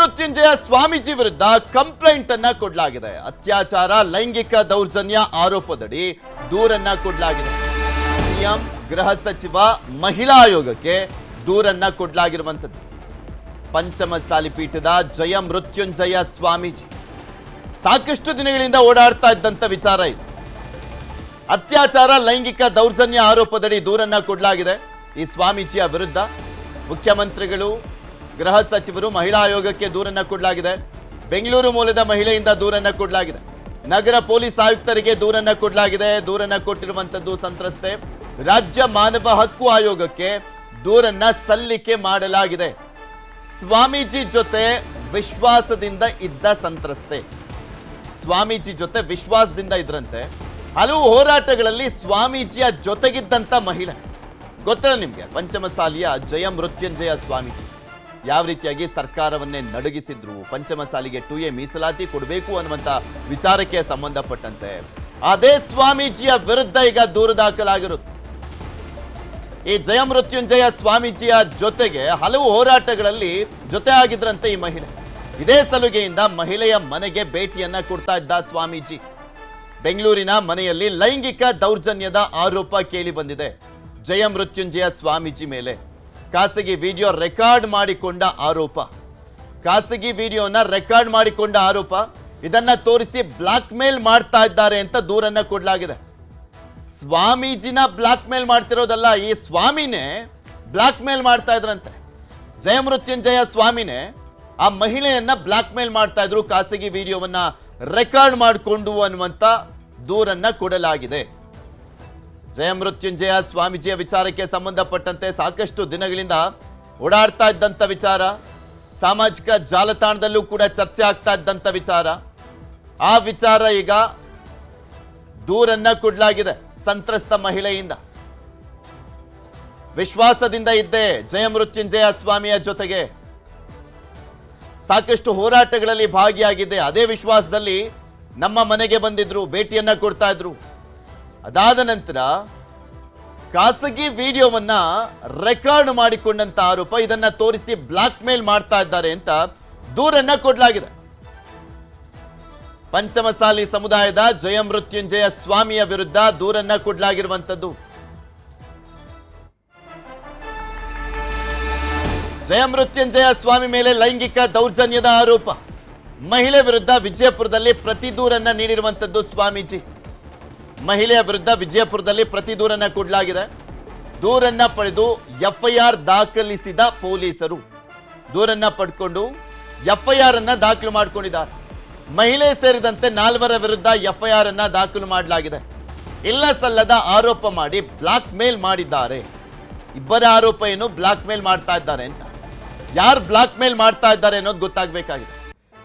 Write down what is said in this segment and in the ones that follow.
ಜಯಮೃತ್ಯುಂಜಯ ಸ್ವಾಮೀಜಿ ವಿರುದ್ಧ ಕಂಪ್ಲೇಂಟ್ ಅನ್ನ ಕೊಡಲಾಗಿದೆ. ಅತ್ಯಾಚಾರ ಲೈಂಗಿಕ ದೌರ್ಜನ್ಯ ಆರೋಪದಡಿ ದೂರನ್ನ ಕೊಡಲಾಗಿದೆ. ಸಿಎಂ ಗೃಹ ಸಚಿವ ಮಹಿಳಾ ಆಯೋಗಕ್ಕೆ ದೂರನ್ನ ಕೊಡಲಾಗಿರುವಂತದ್ದು. ಪಂಚಮಸಾಲಿ ಪೀಠದ ಜಯಮೃತ್ಯುಂಜಯ ಸ್ವಾಮೀಜಿ ಸಾಕಷ್ಟು ದಿನಗಳಿಂದ ಓಡಾಡ್ತಾ ಇದ್ದಂತ ವಿಚಾರ ಇದು. ಅತ್ಯಾಚಾರ ಲೈಂಗಿಕ ದೌರ್ಜನ್ಯ ಆರೋಪದಡಿ ದೂರನ್ನ ಕೊಡಲಾಗಿದೆ. ಈ ಸ್ವಾಮೀಜಿಯ ವಿರುದ್ಧ ಮುಖ್ಯಮಂತ್ರಿಗಳು, ಗೃಹ ಸಚಿವರು, ಮಹಿಳಾ ಆಯೋಗಕ್ಕೆ ದೂರನ್ನ ಕೊಡಲಾಗಿದೆ. ಬೆಂಗಳೂರು ಮೂಲದ ಮಹಿಳೆಯಿಂದ ದೂರನ್ನ ಕೊಡಲಾಗಿದೆ. ನಗರ ಪೊಲೀಸ್ ಆಯುಕ್ತರಿಗೆ ದೂರನ್ನ ಕೊಡಲಾಗಿದೆ. ದೂರನ್ನ ಕೊಟ್ಟಿರುವಂತದ್ದು ಸಂತ್ರಸ್ತೆ. ರಾಜ್ಯ ಮಾನವ ಹಕ್ಕು ಆಯೋಗಕ್ಕೆ ದೂರನ್ನ ಸಲ್ಲಿಕೆ ಮಾಡಲಾಗಿದೆ. ಸ್ವಾಮೀಜಿ ಜೊತೆ ವಿಶ್ವಾಸದಿಂದ ಇದ್ದ ಸಂತ್ರಸ್ತೆ, ಸ್ವಾಮೀಜಿ ಜೊತೆ ವಿಶ್ವಾಸದಿಂದ ಇದ್ರಂತೆ. ಹಲವು ಹೋರಾಟಗಳಲ್ಲಿ ಸ್ವಾಮೀಜಿಯ ಜೊತೆಗಿದ್ದಂತ ಮಹಿಳೆ ಗೊತ್ತಲ್ಲ ನಿಮ್ಗೆ, ಪಂಚಮಸಾಲಿಯ ಜಯಮೃತ್ಯುಂಜಯ ಸ್ವಾಮೀಜಿ ಯಾವ ರೀತಿಯಾಗಿ ಸರ್ಕಾರವನ್ನೇ ನಡುಗಿಸಿದ್ರು. ಪಂಚಮಸಾಲಿಗೆ 2A ಮೀಸಲಾತಿ ಕೊಡಬೇಕು ಅನ್ನುವಂಥ ವಿಚಾರಕ್ಕೆ ಸಂಬಂಧಪಟ್ಟಂತೆ ಅದೇ ಸ್ವಾಮೀಜಿಯ ವಿರುದ್ಧ ಈಗ ದೂರು ದಾಖಲಾಗಿರುತ್ತೆ. ಈ ಜಯಮೃತ್ಯುಂಜಯ ಸ್ವಾಮೀಜಿಯ ಜೊತೆಗೆ ಹಲವು ಹೋರಾಟಗಳಲ್ಲಿ ಜೊತೆ ಆಗಿದ್ರಂತೆ ಈ ಮಹಿಳೆ. ಇದೇ ಸಲುಗೆಯಿಂದ ಮಹಿಳೆಯ ಮನೆಗೆ ಭೇಟಿಯನ್ನ ಕೊಡ್ತಾ ಇದ್ದ ಸ್ವಾಮೀಜಿ. ಬೆಂಗಳೂರಿನ ಮನೆಯಲ್ಲಿ ಲೈಂಗಿಕ ದೌರ್ಜನ್ಯದ ಆರೋಪ ಕೇಳಿ ಬಂದಿದೆ ಜಯಮೃತ್ಯುಂಜಯ ಸ್ವಾಮೀಜಿ ಮೇಲೆ. ಖಾಸಗಿ ವಿಡಿಯೋ ರೆಕಾರ್ಡ್ ಮಾಡಿಕೊಂಡ ಆರೋಪ, ಖಾಸಗಿ ವಿಡಿಯೋನ ರೆಕಾರ್ಡ್ ಮಾಡಿಕೊಂಡ ಆರೋಪ, ಇದನ್ನ ತೋರಿಸಿ ಬ್ಲಾಕ್ ಮೇಲ್ ಮಾಡ್ತಾ ಇದ್ದಾರೆ ಅಂತ ದೂರನ್ನ ಕೊಡಲಾಗಿದೆ. ಸ್ವಾಮೀಜಿನ ಬ್ಲಾಕ್ ಮೇಲ್ ಮಾಡ್ತಿರೋದಲ್ಲ, ಈ ಸ್ವಾಮಿನೇ ಬ್ಲಾಕ್ ಮೇಲ್ ಮಾಡ್ತಾ ಇದ್ರಂತೆ. ಜಯಮೃತ್ಯುಂಜಯ ಸ್ವಾಮಿನೇ ಆ ಮಹಿಳೆಯನ್ನ ಬ್ಲಾಕ್ ಮೇಲ್ ಮಾಡ್ತಾ ಇದ್ರು, ಖಾಸಗಿ ವಿಡಿಯೋವನ್ನ ರೆಕಾರ್ಡ್ ಮಾಡಿಕೊಂಡು ಅನ್ನುವಂತ ದೂರನ್ನ ಕೊಡಲಾಗಿದೆ. ಜಯಮೃತ್ಯುಂಜಯ ಸ್ವಾಮೀಜಿಯ ವಿಚಾರಕ್ಕೆ ಸಂಬಂಧಪಟ್ಟಂತೆ ಸಾಕಷ್ಟು ದಿನಗಳಿಂದ ಓಡಾಡ್ತಾ ಇದ್ದಂಥ ವಿಚಾರ, ಸಾಮಾಜಿಕ ಜಾಲತಾಣದಲ್ಲೂ ಕೂಡ ಚರ್ಚೆ ಆಗ್ತಾ ಇದ್ದಂಥ ವಿಚಾರ. ಆ ವಿಚಾರ ಈಗ ದೂರನ್ನ ಕೊಡಲಾಗಿದೆ ಸಂತ್ರಸ್ತ ಮಹಿಳೆಯಿಂದ. ವಿಶ್ವಾಸದಿಂದ ಇದ್ದೆ ಜಯಮೃತ್ಯುಂಜಯ ಸ್ವಾಮಿಯ ಜೊತೆಗೆ, ಸಾಕಷ್ಟು ಹೋರಾಟಗಳಲ್ಲಿ ಭಾಗಿಯಾಗಿದೆ. ಅದೇ ವಿಶ್ವಾಸದಲ್ಲಿ ನಮ್ಮ ಮನೆಗೆ ಬಂದಿದ್ರು, ಭೇಟಿಯನ್ನ ಕೊಡ್ತಾ ಇದ್ರು. ಅದಾದ ನಂತರ ಖಾಸಗಿ ವಿಡಿಯೋವನ್ನ ರೆಕಾರ್ಡ್ ಮಾಡಿಕೊಂಡಂತ ಆರೋಪ, ಇದನ್ನ ತೋರಿಸಿ ಬ್ಲಾಕ್ ಮೇಲ್ ಮಾಡ್ತಾ ಇದ್ದಾರೆ ಅಂತ ದೂರನ್ನ ಕೊಡಲಾಗಿದೆ. ಪಂಚಮಸಾಲಿ ಸಮುದಾಯದ ಜಯಮೃತ್ಯುಂಜಯ ಸ್ವಾಮಿಯ ವಿರುದ್ಧ ದೂರನ್ನ ಕೊಡಲಾಗಿರುವಂತದ್ದು. ಜಯಮೃತ್ಯುಂಜಯ ಸ್ವಾಮಿ ಮೇಲೆ ಲೈಂಗಿಕ ದೌರ್ಜನ್ಯದ ಆರೋಪ, ಮಹಿಳೆ ವಿರುದ್ಧ ವಿಜಯಪುರದಲ್ಲಿ ಪ್ರತಿ ದೂರನ್ನ ನೀಡಿರುವಂತದ್ದು ಸ್ವಾಮೀಜಿ. ಮಹಿಳೆಯ ವಿರುದ್ಧ ವಿಜಯಪುರದಲ್ಲಿ ಪ್ರತಿ ದೂರನ್ನ ಕೊಡಲಾಗಿದೆ. ದೂರನ್ನ ಪಡೆದು FIR ದಾಖಲಿಸಿದ ಪೊಲೀಸರು ದೂರನ್ನ ಪಡ್ಕೊಂಡು FIR ಅನ್ನ ದಾಖಲು ಮಾಡಿಕೊಂಡಿದ್ದಾರೆ. ಮಹಿಳೆ ಸೇರಿದಂತೆ 4 ವಿರುದ್ಧ FIR ಅನ್ನ ದಾಖಲು ಮಾಡಲಾಗಿದೆ. ಇಲ್ಲ ಸಲ್ಲದ ಆರೋಪ ಮಾಡಿ ಬ್ಲಾಕ್ ಮೇಲ್ ಮಾಡಿದ್ದಾರೆ. ಇಬ್ಬರ ಆರೋಪ ಏನು, ಬ್ಲಾಕ್ ಮೇಲ್ ಮಾಡ್ತಾ ಇದ್ದಾರೆ ಅಂತ. ಯಾರು ಬ್ಲಾಕ್ ಮೇಲ್ ಮಾಡ್ತಾ ಇದ್ದಾರೆ ಅನ್ನೋದು ಗೊತ್ತಾಗಬೇಕಾಗಿದೆ.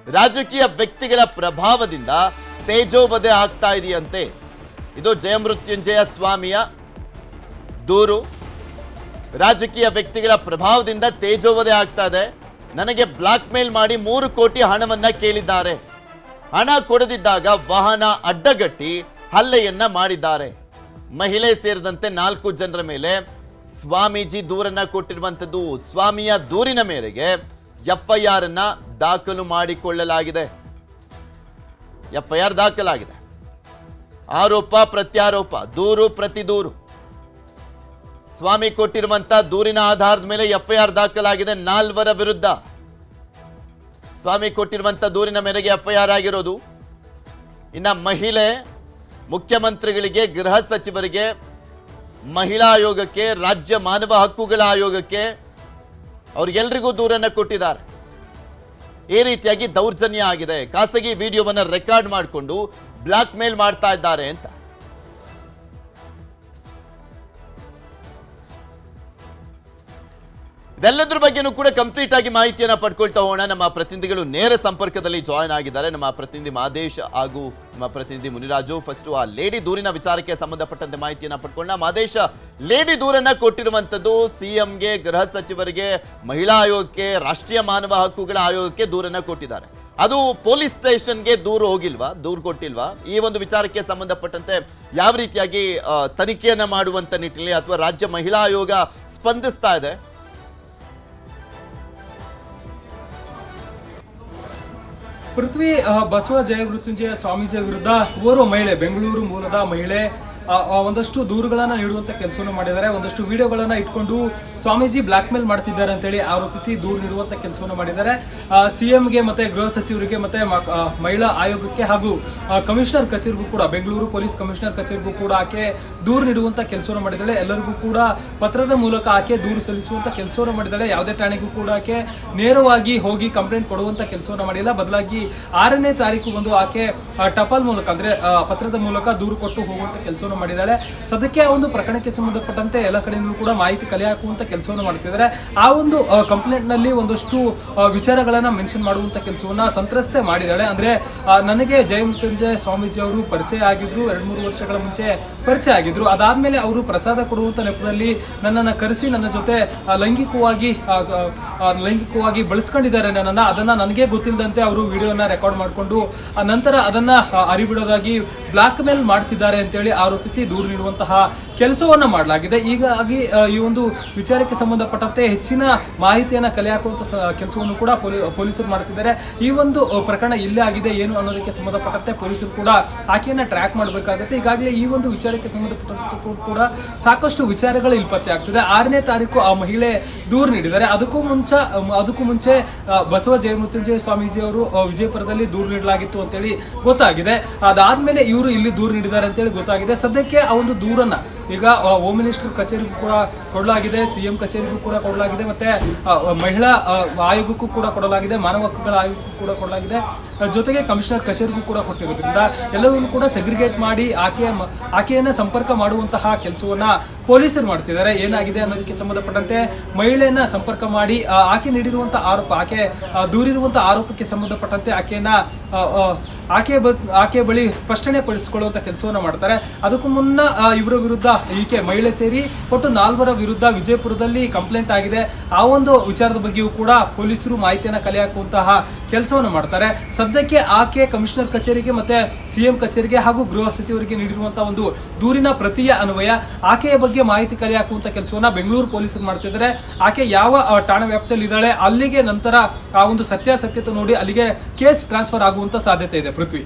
ರಾಜಕೀಯ ವ್ಯಕ್ತಿಗಳ ಪ್ರಭಾವದಿಂದ ತೇಜೋವಧೆ ಆಗ್ತಾ ಇದೆಯಂತೆ. ಇದು ಜಯಮೃತ್ಯುಂಜಯ ಸ್ವಾಮಿಯ ದೂರು. ರಾಜಕೀಯ ವ್ಯಕ್ತಿಗಳ ಪ್ರಭಾವದಿಂದ ತೇಜೋವಧೆ ಆಗ್ತಾ ಇದೆ. ನನಗೆ ಬ್ಲಾಕ್ ಮೇಲ್ ಮಾಡಿ 3 ಕೋಟಿ ಹಣವನ್ನ ಕೇಳಿದ್ದಾರೆ. ಹಣ ಕೊಡದಿದ್ದಾಗ ವಾಹನ ಅಡ್ಡಗಟ್ಟಿ ಹಲ್ಲೆಯನ್ನ ಮಾಡಿದ್ದಾರೆ. ಮಹಿಳೆ ಸೇರಿದಂತೆ 4 ಜನರ ಮೇಲೆ ಸ್ವಾಮೀಜಿ ದೂರನ್ನ ಕೊಟ್ಟಿರುವಂತದ್ದು. ಸ್ವಾಮಿಯ ದೂರಿನ ಮೇರೆಗೆ FIR ಅನ್ನ ದಾಖಲು ಮಾಡಿಕೊಳ್ಳಲಾಗಿದೆ. FIR ದಾಖಲಾಗಿದೆ. ಆರೋಪ ಪ್ರತ್ಯಾರೋಪ, ದೂರು ಪ್ರತಿ ದೂರು. ಸ್ವಾಮಿ ಕೊಟ್ಟಿರುವಂತ ದೂರಿನ ಆಧಾರದ ಮೇಲೆ FIR ದಾಖಲಾಗಿದೆ 4 ವಿರುದ್ಧ. ಸ್ವಾಮಿ ಕೊಟ್ಟಿರುವಂತ ದೂರಿನ ಮೇರೆಗೆ FIR ಆಗಿರೋದು. ಇನ್ನ ಮಹಿಳೆ ಮುಖ್ಯಮಂತ್ರಿಗಳಿಗೆ, ಗೃಹ ಸಚಿವರಿಗೆ, ಮಹಿಳಾ ಆಯೋಗಕ್ಕೆ, ರಾಜ್ಯ ಮಾನವ ಹಕ್ಕುಗಳ ಆಯೋಗಕ್ಕೆ ಅವ್ರಿಗೆಲ್ರಿಗೂ ದೂರನ್ನ ಕೊಟ್ಟಿದ್ದಾರೆ. ಈ ರೀತಿಯಾಗಿ ದೌರ್ಜನ್ಯ ಆಗಿದೆ, ಖಾಸಗಿ ವಿಡಿಯೋವನ್ನ ರೆಕಾರ್ಡ್ ಮಾಡಿಕೊಂಡು ಬ್ಲಾಕ್ ಮೇಲ್ ಮಾಡ್ತಾ ಇದ್ದಾರೆ ಅಂತ. ಇದೆಲ್ಲದ್ರ ಬಗ್ಗೆನೂ ಕೂಡ ಕಂಪ್ಲೀಟ್ ಆಗಿ ಮಾಹಿತಿಯನ್ನ ಪಡ್ಕೊಳ್ತಾ ಹೋಗೋಣ. ನಮ್ಮ ಪ್ರತಿನಿಧಿಗಳು ನೇರ ಸಂಪರ್ಕದಲ್ಲಿ ಜಾಯ್ನ್ ಆಗಿದ್ದಾರೆ. ನಮ್ಮ ಪ್ರತಿನಿಧಿ ಮಾದೇಶ್ ಹಾಗೂ ನಮ್ಮ ಪ್ರತಿನಿಧಿ ಮುನಿರಾಜು. ಫಸ್ಟ್ ಆ ಲೇಡಿ ದೂರಿನ ವಿಚಾರಕ್ಕೆ ಸಂಬಂಧಪಟ್ಟಂತೆ ಮಾಹಿತಿಯನ್ನ ಪಡ್ಕೊಳ್ಳೋಣ. ಮಾದೇಶ್, ಲೇಡಿ ದೂರನ್ನ ಕೊಟ್ಟಿರುವಂತದ್ದು ಸಿಎಂಗೆ, ಗೃಹ ಸಚಿವರಿಗೆ, ಮಹಿಳಾ ಆಯೋಗಕ್ಕೆ, ರಾಷ್ಟ್ರೀಯ ಮಾನವ ಹಕ್ಕುಗಳ ಆಯೋಗಕ್ಕೆ ದೂರನ್ನ ಕೊಟ್ಟಿದ್ದಾರೆ. ಅದು ಪೊಲೀಸ್ ಸ್ಟೇಷನ್ಗೆ ದೂರು ಹೋಗಿಲ್ವಾ, ದೂರು ಕೊಟ್ಟಿಲ್ವಾ? ಈ ಒಂದು ವಿಚಾರಕ್ಕೆ ಸಂಬಂಧಪಟ್ಟಂತೆ ಯಾವ ರೀತಿಯಾಗಿ ತನಿಖೆಯನ್ನ ಮಾಡುವಂತ ನಿಟ್ಟಿನಲ್ಲಿ ಅಥವಾ ರಾಜ್ಯ ಮಹಿಳಾ ಆಯೋಗ ಸ್ಪಂದಿಸ್ತಾ ಇದೆ? ಪೃಥ್ವಿ ಬಸವ ಜಯಮೃತ್ಯುಂಜಯ ಸ್ವಾಮೀಜಿ ವಿರುದ್ಧ ಓರ್ವ ಮಹಿಳೆ, ಬೆಂಗಳೂರು ಮೂಲದ ಮಹಿಳೆ ಒಂದಷ್ಟು ದೂರುಗಳನ್ನ ನೀಡುವಂತ ಕೆಲಸವನ್ನು ಮಾಡಿದ್ದಾರೆ. ಒಂದಷ್ಟು ವಿಡಿಯೋಗಳನ್ನ ಇಟ್ಕೊಂಡು ಸ್ವಾಮೀಜಿ ಬ್ಲಾಕ್ ಮೇಲ್ ಮಾಡ್ತಿದ್ದಾರೆ ಅಂತೇಳಿ ಆರೋಪಿಸಿ ದೂರು ನೀಡುವಂತ ಕೆಲಸವನ್ನು ಮಾಡಿದ್ದಾರೆ. ಸಿಎಂಗೆ ಮತ್ತೆ ಗೃಹ ಸಚಿವರಿಗೆ ಮತ್ತೆ ಮಹಿಳಾ ಆಯೋಗಕ್ಕೆ ಹಾಗೂ ಕಮಿಷನರ್ ಕಚೇರಿಗೂ ಕೂಡ, ಬೆಂಗಳೂರು ಪೊಲೀಸ್ ಕಮಿಷನರ್ ಕಚೇರಿಗೂ ಕೂಡ ಆಕೆ ದೂರು ನೀಡುವಂತ ಕೆಲಸವನ್ನು ಮಾಡಿದ್ದಾಳೆ. ಎಲ್ಲರಿಗೂ ಕೂಡ ಪತ್ರದ ಮೂಲಕ ಆಕೆ ದೂರು ಸಲ್ಲಿಸುವಂತ ಕೆಲಸವನ್ನು ಮಾಡಿದ್ದಾಳೆ. ಯಾವುದೇ ಠಾಣೆಗೂ ಕೂಡ ಆಕೆ ನೇರವಾಗಿ ಹೋಗಿ ಕಂಪ್ಲೇಂಟ್ ಕೊಡುವಂತ ಕೆಲಸವನ್ನು ಮಾಡಿಲ್ಲ. ಬದಲಾಗಿ 6ನೇ ತಾರೀಕು ಬಂದು ಆಕೆ ಟಪಾಲ್ ಮೂಲಕ ಅಂದ್ರೆ ಪತ್ರದ ಮೂಲಕ ದೂರು ಕೊಟ್ಟು ಹೋಗುವಂತ ಕೆಲಸವನ್ನು ಮಾಡಿದ್ದಾಳೆ. ಸದ್ಯಕ್ಕೆ ಒಂದು ಪ್ರಕರಣಕ್ಕೆ ಸಂಬಂಧಪಟ್ಟಂತೆ ಎಲ್ಲ ಕಡೆಯಿಂದಲೂ ಕೂಡ ಮಾಹಿತಿ ಕಲೆ ಹಾಕುವಂತ ಕೆಲಸವನ್ನು ಮಾಡ್ತಿದ್ದಾರೆ. ಆ ಒಂದು ಕಂಪ್ಲೇಂಟ್ ನಲ್ಲಿ ಒಂದಷ್ಟು ವಿಚಾರಗಳನ್ನ ಮೆನ್ಷನ್ ಮಾಡುವಂತ ಕೆಲಸವನ್ನ ಸಂತ್ರಸ್ತೆ ಮಾಡಿದ್ದಾಳೆ. ಅಂದ್ರೆ ನನಗೆ ಜಯಮೃತ್ಯುಂಜಯ ಸ್ವಾಮೀಜಿ ಅವರು ಪರಿಚಯ ಆಗಿದ್ರು, 2-3 ವರ್ಷಗಳ ಮುಂಚೆ ಪರಿಚಯ ಆಗಿದ್ರು. ಅದಾದ್ಮೇಲೆ ಅವರು ಪ್ರಸಾದ ಕೊಡುವಂತ ನೆಪದಲ್ಲಿ ನನ್ನನ್ನ ಕರೆಸಿ ನನ್ನ ಜೊತೆ ಲೈಂಗಿಕವಾಗಿ ಬಳಸ್ಕೊಂಡಿದ್ದಾರೆ ನನ್ನನ್ನ. ಅದನ್ನ ನನಗೆ ಗೊತ್ತಿಲ್ಲದಂತೆ ಅವರು ವಿಡಿಯೋನ ರೆಕಾರ್ಡ್ ಮಾಡಿಕೊಂಡು ನಂತರ ಅದನ್ನ ಅರಿಬಿಡೋದಾಗಿ ಬ್ಲಾಕ್ ಮೇಲ್ ಮಾಡ್ತಿದ್ದಾರೆ ಅಂತೇಳಿ ಆರೋಪಿಸಿ ದೂರು ನೀಡುವಂತಹ ಕೆಲಸವನ್ನ ಮಾಡಲಾಗಿದೆ. ಹೀಗಾಗಿ ಈ ಒಂದು ವಿಚಾರಕ್ಕೆ ಸಂಬಂಧಪಟ್ಟಂತೆ ಹೆಚ್ಚಿನ ಮಾಹಿತಿಯನ್ನ ಕಲೆ ಹಾಕುವಂತ ಕೆಲಸವನ್ನು ಕೂಡ ಪೊಲೀಸರು ಮಾಡ್ತಿದ್ದಾರೆ. ಈ ಒಂದು ಪ್ರಕರಣ ಇಲ್ಲೇ ಆಗಿದೆ ಏನು ಅನ್ನೋದಕ್ಕೆ ಸಂಬಂಧಪಟ್ಟಂತೆ ಪೊಲೀಸರು ಕೂಡ ಆಕೆಯನ್ನ ಟ್ರ್ಯಾಕ್ ಮಾಡಬೇಕಾಗುತ್ತೆ. ಈಗಾಗಲೇ ಈ ಒಂದು ವಿಚಾರಕ್ಕೆ ಸಂಬಂಧಪಟ್ಟಂತೆ ಕೂಡ ಸಾಕಷ್ಟು ವಿಚಾರಗಳು ಇಲ್ಲಿ ಪತ್ತೆ ಆಗ್ತಿದೆ. 6ನೇ ತಾರೀಕು ಆ ಮಹಿಳೆ ದೂರು ನೀಡಿದ್ದಾರೆ. ಅದಕ್ಕೂ ಮುಂಚೆ ಬಸವ ಜಯಮೃತ್ಯುಂಜಯ ಸ್ವಾಮೀಜಿ ಅವರು ವಿಜಯಪುರದಲ್ಲಿ ದೂರು ನೀಡಲಾಗಿತ್ತು ಅಂತೇಳಿ ಗೊತ್ತಾಗಿದೆ. ಅದಾದ್ಮೇಲೆ ಇವರು ಇಲ್ಲಿ ದೂರು ನೀಡಿದ್ದಾರೆ ಅಂತೇಳಿ ಗೊತ್ತಾಗಿದೆ. ಸದ್ಯಕ್ಕೆ ಆ ಒಂದು ದೂರನ್ನ ಈಗ ಹೋಮ್ ಮಿನಿಸ್ಟರ್ ಕಚೇರಿಗೂ ಕೂಡ ಕೊಡಲಾಗಿದೆ, ಸಿಎಂ ಕಚೇರಿಗೂ ಕೂಡ ಕೊಡಲಾಗಿದೆ, ಮತ್ತೆ ಮಹಿಳಾ ಆಯೋಗಕ್ಕೂ ಕೂಡ ಕೊಡಲಾಗಿದೆ, ಮಾನವ ಹಕ್ಕುಗಳ ಆಯೋಗಕ್ಕೂ ಕೂಡ ಕೊಡಲಾಗಿದೆ, ಜೊತೆಗೆ ಕಮಿಷನರ್ ಕಚೇರಿಗೂ ಕೂಡ ಕೊಟ್ಟಿರೋದ್ರಿಂದ ಎಲ್ಲವನ್ನೂ ಕೂಡ ಸೆಗ್ರಿಗೇಟ್ ಮಾಡಿ ಆಕೆಯನ್ನ ಸಂಪರ್ಕ ಮಾಡುವಂತಹ ಕೆಲಸವನ್ನ ಪೊಲೀಸರು ಮಾಡ್ತಿದ್ದಾರೆ. ಏನಾಗಿದೆ ಅನ್ನೋದಕ್ಕೆ ಸಂಬಂಧಪಟ್ಟಂತೆ ಮಹಿಳೆಯನ್ನ ಸಂಪರ್ಕ ಮಾಡಿ ಆಕೆ ನೀಡಿರುವಂತಹ ಆರೋಪ, ಆಕೆ ದೂರಿರುವಂತಹ ಆರೋಪಕ್ಕೆ ಸಂಬಂಧಪಟ್ಟಂತೆ ಆಕೆ ಬಳಿ ಸ್ಪಷ್ಟನೆ ಪಡಿಸಿಕೊಳ್ಳುವಂತ ಕೆಲಸವನ್ನ ಮಾಡ್ತಾರೆ. ಅದಕ್ಕೂ ಮುನ್ನ ಇವರ ವಿರುದ್ಧ ಈಕೆ ಮಹಿಳೆ ಸೇರಿ ಒಟ್ಟು 4 ವಿರುದ್ಧ ವಿಜಯಪುರದಲ್ಲಿ ಕಂಪ್ಲೇಂಟ್ ಆಗಿದೆ. ಆ ಒಂದು ವಿಚಾರದ ಬಗ್ಗೆಯೂ ಕೂಡ ಪೊಲೀಸರು ಮಾಹಿತಿಯನ್ನ ಕಲೆ ಹಾಕುವಂತಹ ಕೆಲಸವನ್ನು ಮಾಡ್ತಾರೆ. ಸದ್ಯಕ್ಕೆ ಆಕೆ ಕಮಿಷನರ್ ಕಚೇರಿಗೆ ಮತ್ತೆ ಸಿಎಂ ಕಚೇರಿಗೆ ಹಾಗೂ ಗೃಹ ಸಚಿವರಿಗೆ ನೀಡಿರುವಂತಹ ಒಂದು ದೂರಿನ ಪ್ರತಿಯ ಅನ್ವಯ ಆಕೆಯ ಬಗ್ಗೆ ಮಾಹಿತಿ ಕಲೆ ಹಾಕುವಂತ ಕೆಲಸವನ್ನ ಬೆಂಗಳೂರು ಪೊಲೀಸರು ಮಾಡ್ತಿದ್ದಾರೆ. ಆಕೆ ಯಾವ ಠಾಣಾ ವ್ಯಾಪ್ತಿಯಲ್ಲಿ ಇದ್ದಾಳೆ ಅಲ್ಲಿಗೆ ನಂತರ ಆ ಒಂದು ಸತ್ಯಾಸತ್ಯತೆ ನೋಡಿ ಅಲ್ಲಿಗೆ ಕೇಸ್ ಟ್ರಾನ್ಸ್ಫರ್ ಆಗುವಂತ ಸಾಧ್ಯತೆ ಇದೆ. ಪೃಥ್ವಿ,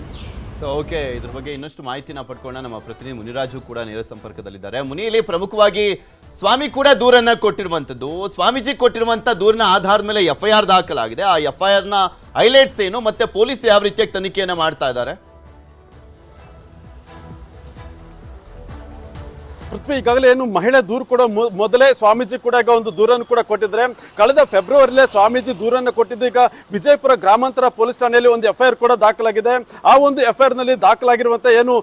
ಸೊ ಓಕೆ, ಇದ್ರ ಬಗ್ಗೆ ಇನ್ನಷ್ಟು ಮಾಹಿತಿನ ಪಡ್ಕೊಂಡ ನಮ್ಮ ಪ್ರತಿನಿಧಿ ಮುನಿರಾಜು ಕೂಡ ನೇರ ಸಂಪರ್ಕದಲ್ಲಿದ್ದಾರೆ. ಮುನಿಯಲ್ಲಿ ಪ್ರಮುಖವಾಗಿ ಸ್ವಾಮಿ ಕೂಡ ದೂರನ್ನ ಕೊಟ್ಟಿರುವಂತದ್ದು, ಸ್ವಾಮೀಜಿ ಕೊಟ್ಟಿರುವಂತ ದೂರಿನ ಆಧಾರದ ಮೇಲೆ FIR ದಾಖಲಾಗಿದೆ. ಆ FIR ನ ಹೈಲೈಟ್ಸ್ ಏನು, ಮತ್ತೆ ಪೊಲೀಸ್ ಯಾವ ರೀತಿಯಾಗಿ ತನಿಖೆಯನ್ನ ಮಾಡ್ತಾ ಇದ್ದಾರೆ? ಪೃಥ್ವಿ, ಈಗಾಗಲೇ ಏನು ಮಹಿಳೆ ದೂರು ಕೂಡ ಮೊದಲೇ ಸ್ವಾಮೀಜಿ ಕೂಡ ಈಗ ಒಂದು ದೂರನ್ನು ಕೂಡ ಕೊಟ್ಟಿದ್ರೆ, ಕಳೆದ ಫೆಬ್ರವರಿಲೇ ಸ್ವಾಮೀಜಿ ದೂರನ್ನು ಕೊಟ್ಟಿದ್ದು. ಈಗ ವಿಜಯಪುರ ಗ್ರಾಮಾಂತರ ಪೊಲೀಸ್ ಠಾಣೆಯಲ್ಲಿ ಒಂದು FIR ಕೂಡ ದಾಖಲಾಗಿದೆ. ಆ ಒಂದು FIR ನಲ್ಲಿ ದಾಖಲಾಗಿರುವಂತ ಏನು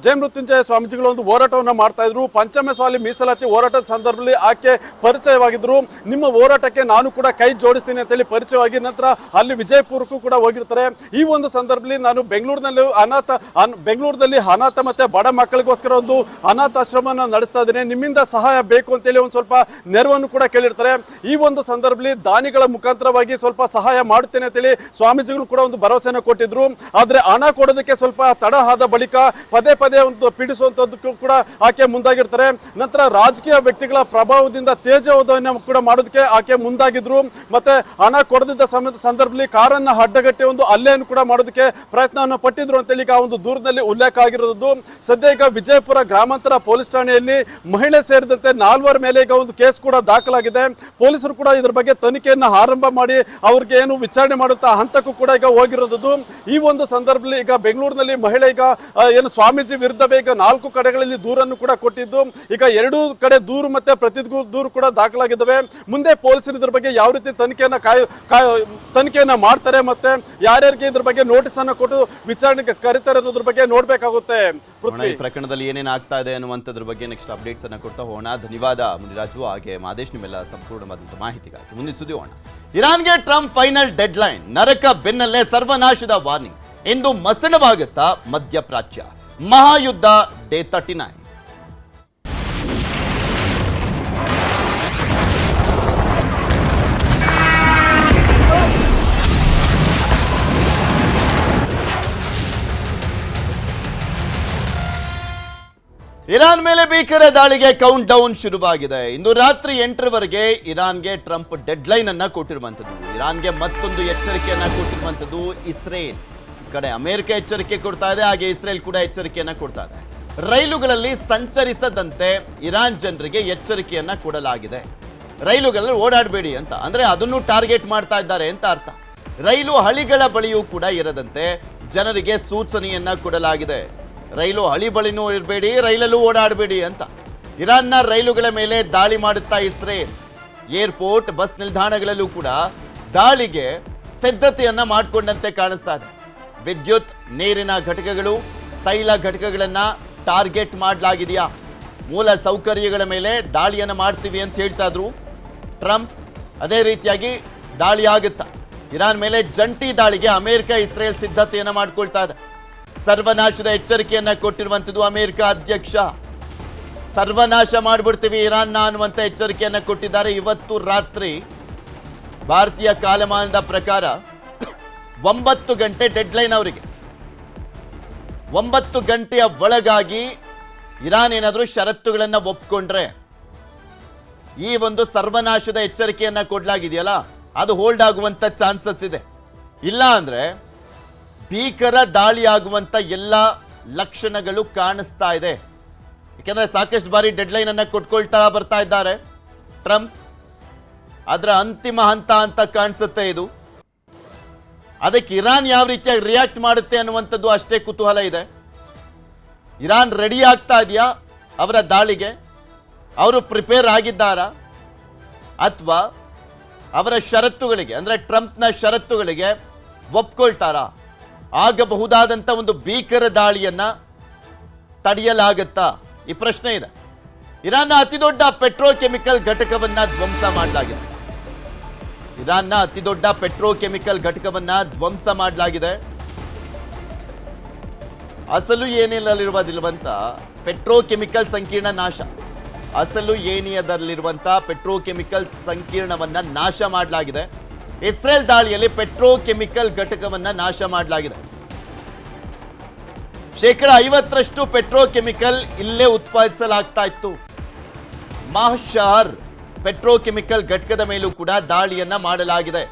ಜಯಮೃತ್ಯುಂಜಯ ಸ್ವಾಮೀಜಿಗಳು ಒಂದು ಹೋರಾಟವನ್ನ ಮಾಡ್ತಾ ಇದ್ರು. ಪಂಚಮ ಸಾಲಿ ಮೀಸಲಾತಿ ಹೋರಾಟದ ಸಂದರ್ಭದಲ್ಲಿ ಆಕೆ ಪರಿಚಯವಾಗಿದ್ರು. ನಿಮ್ಮ ಹೋರಾಟಕ್ಕೆ ನಾನು ಕೂಡ ಕೈ ಜೋಡಿಸ್ತೀನಿ ಅಂತೇಳಿ ಪರಿಚಯವಾಗಿ ನಂತರ ಅಲ್ಲಿ ವಿಜಯಪುರಕ್ಕೂ ಕೂಡ ಹೋಗಿರ್ತಾರೆ. ಈ ಒಂದು ಸಂದರ್ಭದಲ್ಲಿ ನಾನು ಬೆಂಗಳೂರಿನಲ್ಲಿ ಅನಾಥ ಮತ್ತೆ ಬಡ ಮಕ್ಕಳಿಗೋಸ್ಕರ ಒಂದು ಅನಾಥ ನಡೆಸ್ತಾ ಇದ್ದೇನೆ, ನಿಮ್ಮಿಂದ ಸಹಾಯ ಬೇಕು ಅಂತೇಳಿ ಒಂದು ಸ್ವಲ್ಪ ನೆರವನ್ನು ಕೂಡ ಕೇಳಿರ್ತಾರೆ. ಈ ಒಂದು ಸಂದರ್ಭದಲ್ಲಿ ದಾನಿಗಳ ಮುಖಾಂತರವಾಗಿ ಸ್ವಲ್ಪ ಸಹಾಯ ಮಾಡುತ್ತೇನೆ ಅಂತೇಳಿ ಸ್ವಾಮೀಜಿಗಳು ಕೂಡ ಒಂದು ಭರವಸೆಯನ್ನು ಕೊಟ್ಟಿದ್ರು. ಆದ್ರೆ ಹಣ ಕೊಡೋದಕ್ಕೆ ಸ್ವಲ್ಪ ತಡ ಆದ ಬಳಿಕ ಪದೇ ಒಂದು ಪೀಡಿಸುವಂತದ್ದಕ್ಕೂ ಕೂಡ ಆಕೆ ಮುಂದಾಗಿರ್ತಾರೆ. ನಂತರ ರಾಜಕೀಯ ವ್ಯಕ್ತಿಗಳ ಪ್ರಭಾವದಿಂದ ತೇಜೋವಧವನ್ನು ಕೂಡ ಮಾಡೋದಕ್ಕೆ ಆಕೆ ಮುಂದಾಗಿದ್ರು. ಮತ್ತೆ ಹಣ ಕೊಡದಿದ್ದ ಸಂದರ್ಭದಲ್ಲಿ ಕಾರನ್ನ ಅಡ್ಡಗಟ್ಟಿ ಒಂದು ಹಲ್ಲೆಯನ್ನು ಕೂಡ ಮಾಡೋದಕ್ಕೆ ಪ್ರಯತ್ನವನ್ನು ಪಟ್ಟಿದ್ರು ಅಂತೇಳಿ ಈಗ ಒಂದು ದೂರದಲ್ಲಿ ಉಲ್ಲೇಖ ಆಗಿರೋದು. ಸದ್ಯ ಈಗ ವಿಜಯಪುರ ಗ್ರಾಮಾಂತರ ಪೊಲೀಸ್ ಠಾಣೆಯಲ್ಲಿ ಮಹಿಳೆ ಸೇರಿದಂತೆ 4 ಮೇಲೆ ಈಗ ಒಂದು ಕೇಸ್ ಕೂಡ ದಾಖಲಾಗಿದೆ. ಪೊಲೀಸರು ಕೂಡ ಇದ್ರ ಬಗ್ಗೆ ತನಿಖೆಯನ್ನು ಆರಂಭ ಮಾಡಿ ಅವ್ರಿಗೆ ಏನು ವಿಚಾರಣೆ ಮಾಡುತ್ತಾ ಹಂತಕ್ಕೂ ಕೂಡ ಈಗ ಹೋಗಿರೋದು. ಈ ಒಂದು ಸಂದರ್ಭದಲ್ಲಿ ಈಗ ಬೆಂಗಳೂರಿನಲ್ಲಿ ಮಹಿಳೆ ಈಗ ಏನು ಸ್ವಾಮೀಜಿ ವಿರುದ್ಧವೇ ಈಗ 4 ಕಡೆಗಳಲ್ಲಿ ದೂರನ್ನು ಕೂಡ ಕೊಟ್ಟಿದ್ದು. ಈಗ 2 ಕಡೆ ದೂರು ಮತ್ತೆ ಪ್ರತಿ ದೂರು ಕೂಡ ದಾಖಲಾಗಿದ್ದಾವೆ. ಮುಂದೆ ಪೊಲೀಸರು ಇದ್ರ ಬಗ್ಗೆ ಯಾವ ರೀತಿ ತನಿಖೆಯನ್ನ ಮಾಡ್ತಾರೆ ಮತ್ತೆ ಯಾರ್ಯಾರಿಗೆ ಇದ್ರ ಬಗ್ಗೆ ನೋಟಿಸ್ ಅನ್ನ ಕೊಟ್ಟು ವಿಚಾರಣೆಗೆ ಕರೀತಾರೆ ಅನ್ನೋದ್ರ ಬಗ್ಗೆ ನೋಡ್ಬೇಕಾಗುತ್ತೆ. ಪ್ರಕರಣದಲ್ಲಿ ಏನೇನು ಆಗ್ತಾ ಇದೆ ಅನ್ನುವಂಥದ್ರ ಬಗ್ಗೆ ನೆಕ್ಸ್ಟ್ ಅಪ್ಡೇಟ್ಸ್ ಅನ್ನ ಕೊಡ್ತಾ ಹೋಗೋಣ. ಧನ್ಯವಾದ ಮುನಿರಾಜು, ಹಾಗೆ ಮಾದೇಶ್, ನಿಮ್ಮೆಲ್ಲ ಸಂಪೂರ್ಣವಾದಂತಹ ಮಾಹಿತಿಗಾಗಿ. ಮುಂದಿನ ಸುದ್ದಿ ಹೋಗೋಣ. ಇರಾನ್ಗೆ ಟ್ರಂಪ್ ಫೈನಲ್ ಡೆಡ್ ಲೈನ್, ನರಕ ಬೆನ್ನಲ್ಲೇ ಸರ್ವನಾಶದ ವಾರ್ನಿಂಗ್. ಇಂದು ಮಸಣವಾಗುತ್ತಾ ಮಧ್ಯಪ್ರಾಚ್ಯ, ಮಹಾಯುದ್ಧ ಡೇ 39. ಇರಾನ್ ಮೇಲೆ ಭೀಕರ ದಾಳಿಗೆ ಕೌಂಟ್ ಡೌನ್ ಶುರುವಾಗಿದೆ. ಇಂದು ರಾತ್ರಿ 8ರವರೆಗೆ ಇರಾನ್ಗೆ ಟ್ರಂಪ್ ಡೆಡ್ ಲೈನ್ ಅನ್ನ ಕೊಟ್ಟಿರುವಂತದ್ದು. ಇರಾನ್ಗೆ ಮತ್ತೊಂದು ಎಚ್ಚರಿಕೆಯನ್ನ ಕೊಟ್ಟಿರುವಂತದ್ದು ಇಸ್ರೇಲ್. ಈ ಕಡೆ ಅಮೆರಿಕ ಎಚ್ಚರಿಕೆ ಕೊಡ್ತಾ ಇದೆ, ಹಾಗೆ ಇಸ್ರೇಲ್ ಕೂಡ ಎಚ್ಚರಿಕೆಯನ್ನ ಕೊಡ್ತಾ ಇದೆ. ರೈಲುಗಳಲ್ಲಿ ಸಂಚರಿಸದಂತೆ ಇರಾನ್ ಜನರಿಗೆ ಎಚ್ಚರಿಕೆಯನ್ನ ಕೊಡಲಾಗಿದೆ. ರೈಲುಗಳಲ್ಲಿ ಓಡಾಡಬೇಡಿ ಅಂತ, ಅಂದ್ರೆ ಅದನ್ನು ಟಾರ್ಗೆಟ್ ಮಾಡ್ತಾ ಇದ್ದಾರೆ ಅಂತ ಅರ್ಥ. ರೈಲು ಹಳಿಗಳ ಬಳಿಯೂ ಕೂಡ ಇರದಂತೆ ಜನರಿಗೆ ಸೂಚನೆಯನ್ನ ಕೊಡಲಾಗಿದೆ. ರೈಲು ಹಳಿ ಬಳಿನೂ ಇರಬೇಡಿ, ರೈಲಲ್ಲೂ ಓಡಾಡಬೇಡಿ ಅಂತ. ಇರಾನ್ನ ರೈಲುಗಳ ಮೇಲೆ ದಾಳಿ ಮಾಡುತ್ತಾ ಇಸ್ರೇಲ್. ಏರ್ಪೋರ್ಟ್, ಬಸ್ ನಿಲ್ದಾಣಗಳಲ್ಲೂ ಕೂಡ ದಾಳಿಗೆ ಸಿದ್ಧತೆಯನ್ನ ಮಾಡಿಕೊಂಡಂತೆ ಕಾಣಿಸ್ತಾ ಇದೆ. ವಿದ್ಯುತ್, ನೀರಿನ ಘಟಕಗಳು, ತೈಲ ಘಟಕಗಳನ್ನ ಟಾರ್ಗೆಟ್ ಮಾಡಲಾಗಿದೆಯಾ? ಮೂಲ ಸೌಕರ್ಯಗಳ ಮೇಲೆ ದಾಳಿಯನ್ನು ಮಾಡ್ತೀವಿ ಅಂತ ಹೇಳ್ತಾ ಇದ್ರು ಟ್ರಂಪ್. ಅದೇ ರೀತಿಯಾಗಿ ದಾಳಿ ಆಗುತ್ತಾ? ಇರಾನ್ ಮೇಲೆ ಜಂಟಿ ದಾಳಿಗೆ ಅಮೆರಿಕ ಇಸ್ರೇಲ್ ಸಿದ್ಧತೆಯನ್ನ ಮಾಡ್ಕೊಳ್ತಾ ಇದೆ. ಸರ್ವನಾಶದ ಎಚ್ಚರಿಕೆಯನ್ನ ಕೊಟ್ಟಿರುವಂತದ್ದು ಅಮೆರಿಕ ಅಧ್ಯಕ್ಷ. ಸರ್ವನಾಶ ಮಾಡಿಬಿಡ್ತೀವಿ ಇರಾನ್ನ ಅನ್ನುವಂಥ ಎಚ್ಚರಿಕೆಯನ್ನ ಕೊಟ್ಟಿದ್ದಾರೆ. ಇವತ್ತು ರಾತ್ರಿ ಭಾರತೀಯ ಕಾಲಮಾನದ ಪ್ರಕಾರ 9 ಗಂಟೆ ಡೆಡ್ ಲೈನ್ ಅವರಿಗೆ. 9 ಗಂಟೆಯ ಒಳಗಾಗಿ ಇರಾನ್ ಏನಾದರೂ ಷರತ್ತುಗಳನ್ನು ಒಪ್ಕೊಂಡ್ರೆ ಈ ಒಂದು ಸರ್ವನಾಶದ ಎಚ್ಚರಿಕೆಯನ್ನ ಕೊಡಲಾಗಿದೆಯಲ್ಲ, ಅದು ಹೋಲ್ಡ್ ಆಗುವಂತ ಚಾನ್ಸಸ್ ಇದೆ. ಇಲ್ಲ ಅಂದ್ರೆ ಭೀಕರ ದಾಳಿ ಆಗುವಂತ ಎಲ್ಲ ಲಕ್ಷಣಗಳು ಕಾಣಿಸ್ತಾ ಇದೆ. ಯಾಕೆಂದ್ರೆ ಸಾಕಷ್ಟು ಬಾರಿ ಡೆಡ್ ಲೈನ್ ಅನ್ನ ಕೊಟ್ಕೊಳ್ತಾ ಬರ್ತಾ ಇದ್ದಾರೆ ಟ್ರಂಪ್. ಅದರ ಅಂತಿಮ ಹಂತ ಅಂತ ಕಾಣಿಸುತ್ತೆ ಇದು. ಅದಕ್ಕೆ ಇರಾನ್ ಯಾವ ರೀತಿಯಾಗಿ ರಿಯಾಕ್ಟ್ ಮಾಡುತ್ತೆ ಅನ್ನುವಂಥದ್ದು ಅಷ್ಟೇ ಕುತೂಹಲ ಇದೆ. ಇರಾನ್ ರೆಡಿ ಆಗ್ತಾ ಇದೆಯಾ ಅವರ ದಾಳಿಗೆ? ಅವರು ಪ್ರಿಪೇರ್ ಆಗಿದ್ದಾರಾ? ಅಥವಾ ಅವರ ಷರತ್ತುಗಳಿಗೆ, ಅಂದ್ರೆ ಟ್ರಂಪ್ನ ಷರತ್ತುಗಳಿಗೆ ಒಪ್ಕೊಳ್ತಾರಾ? ಆಗಬಹುದಾದಂಥ ಒಂದು ಭೀಕರ ದಾಳಿಯನ್ನ ತಡೆಯಲಾಗತ್ತಾ? ಈ ಪ್ರಶ್ನೆ ಇದೆ. ಇರಾನ್ನ ಅತಿದೊಡ್ಡ ಪೆಟ್ರೋಕೆಮಿಕಲ್ ಘಟಕವನ್ನ ಧ್ವಂಸ ಮಾಡಲಾಗಿದೆ. ಇರಾನ್ನ ಅತಿದೊಡ್ಡ ಪೆಟ್ರೋಕೆಮಿಕಲ್ ಘಟಕವನ್ನ ಧ್ವಂಸ ಮಾಡಲಾಗಿದೆ. ಅಸಲು ಏನಿಲ್ಲದಿರುವಂತ ಪೆಟ್ರೋಕೆಮಿಕಲ್ ಸಂಕೀರ್ಣ ನಾಶ, ಅಸಲು ಏನಿಯದಲ್ಲಿರುವಂತ ಪೆಟ್ರೋಕೆಮಿಕಲ್ ಸಂಕೀರ್ಣವನ್ನ ನಾಶ ಮಾಡಲಾಗಿದೆ. ಇಸ್ರೇಲ್ ದಾಳಿಯಲ್ಲಿ ಪೆಟ್ರೋಕೆಮಿಕಲ್ ಘಟಕವನ್ನ ನಾಶ ಮಾಡಲಾಗಿದೆ. 50% ಪೆಟ್ರೋಕೆಮಿಕಲ್ ಇಲ್ಲೇ ಉತ್ಪಾದಿಸಲಾಗ್ತಾ ಇತ್ತು. ಮಾಹ್ಶಹರ್ ಪೆಟ್ರೋಕೆಮಿಕಲ್ ಘಟಕದ ಮೇಲೂ ಕೂಡ ದಾಳಿಯನ್ನ ಮಾಡಲಾಗಿದೆ.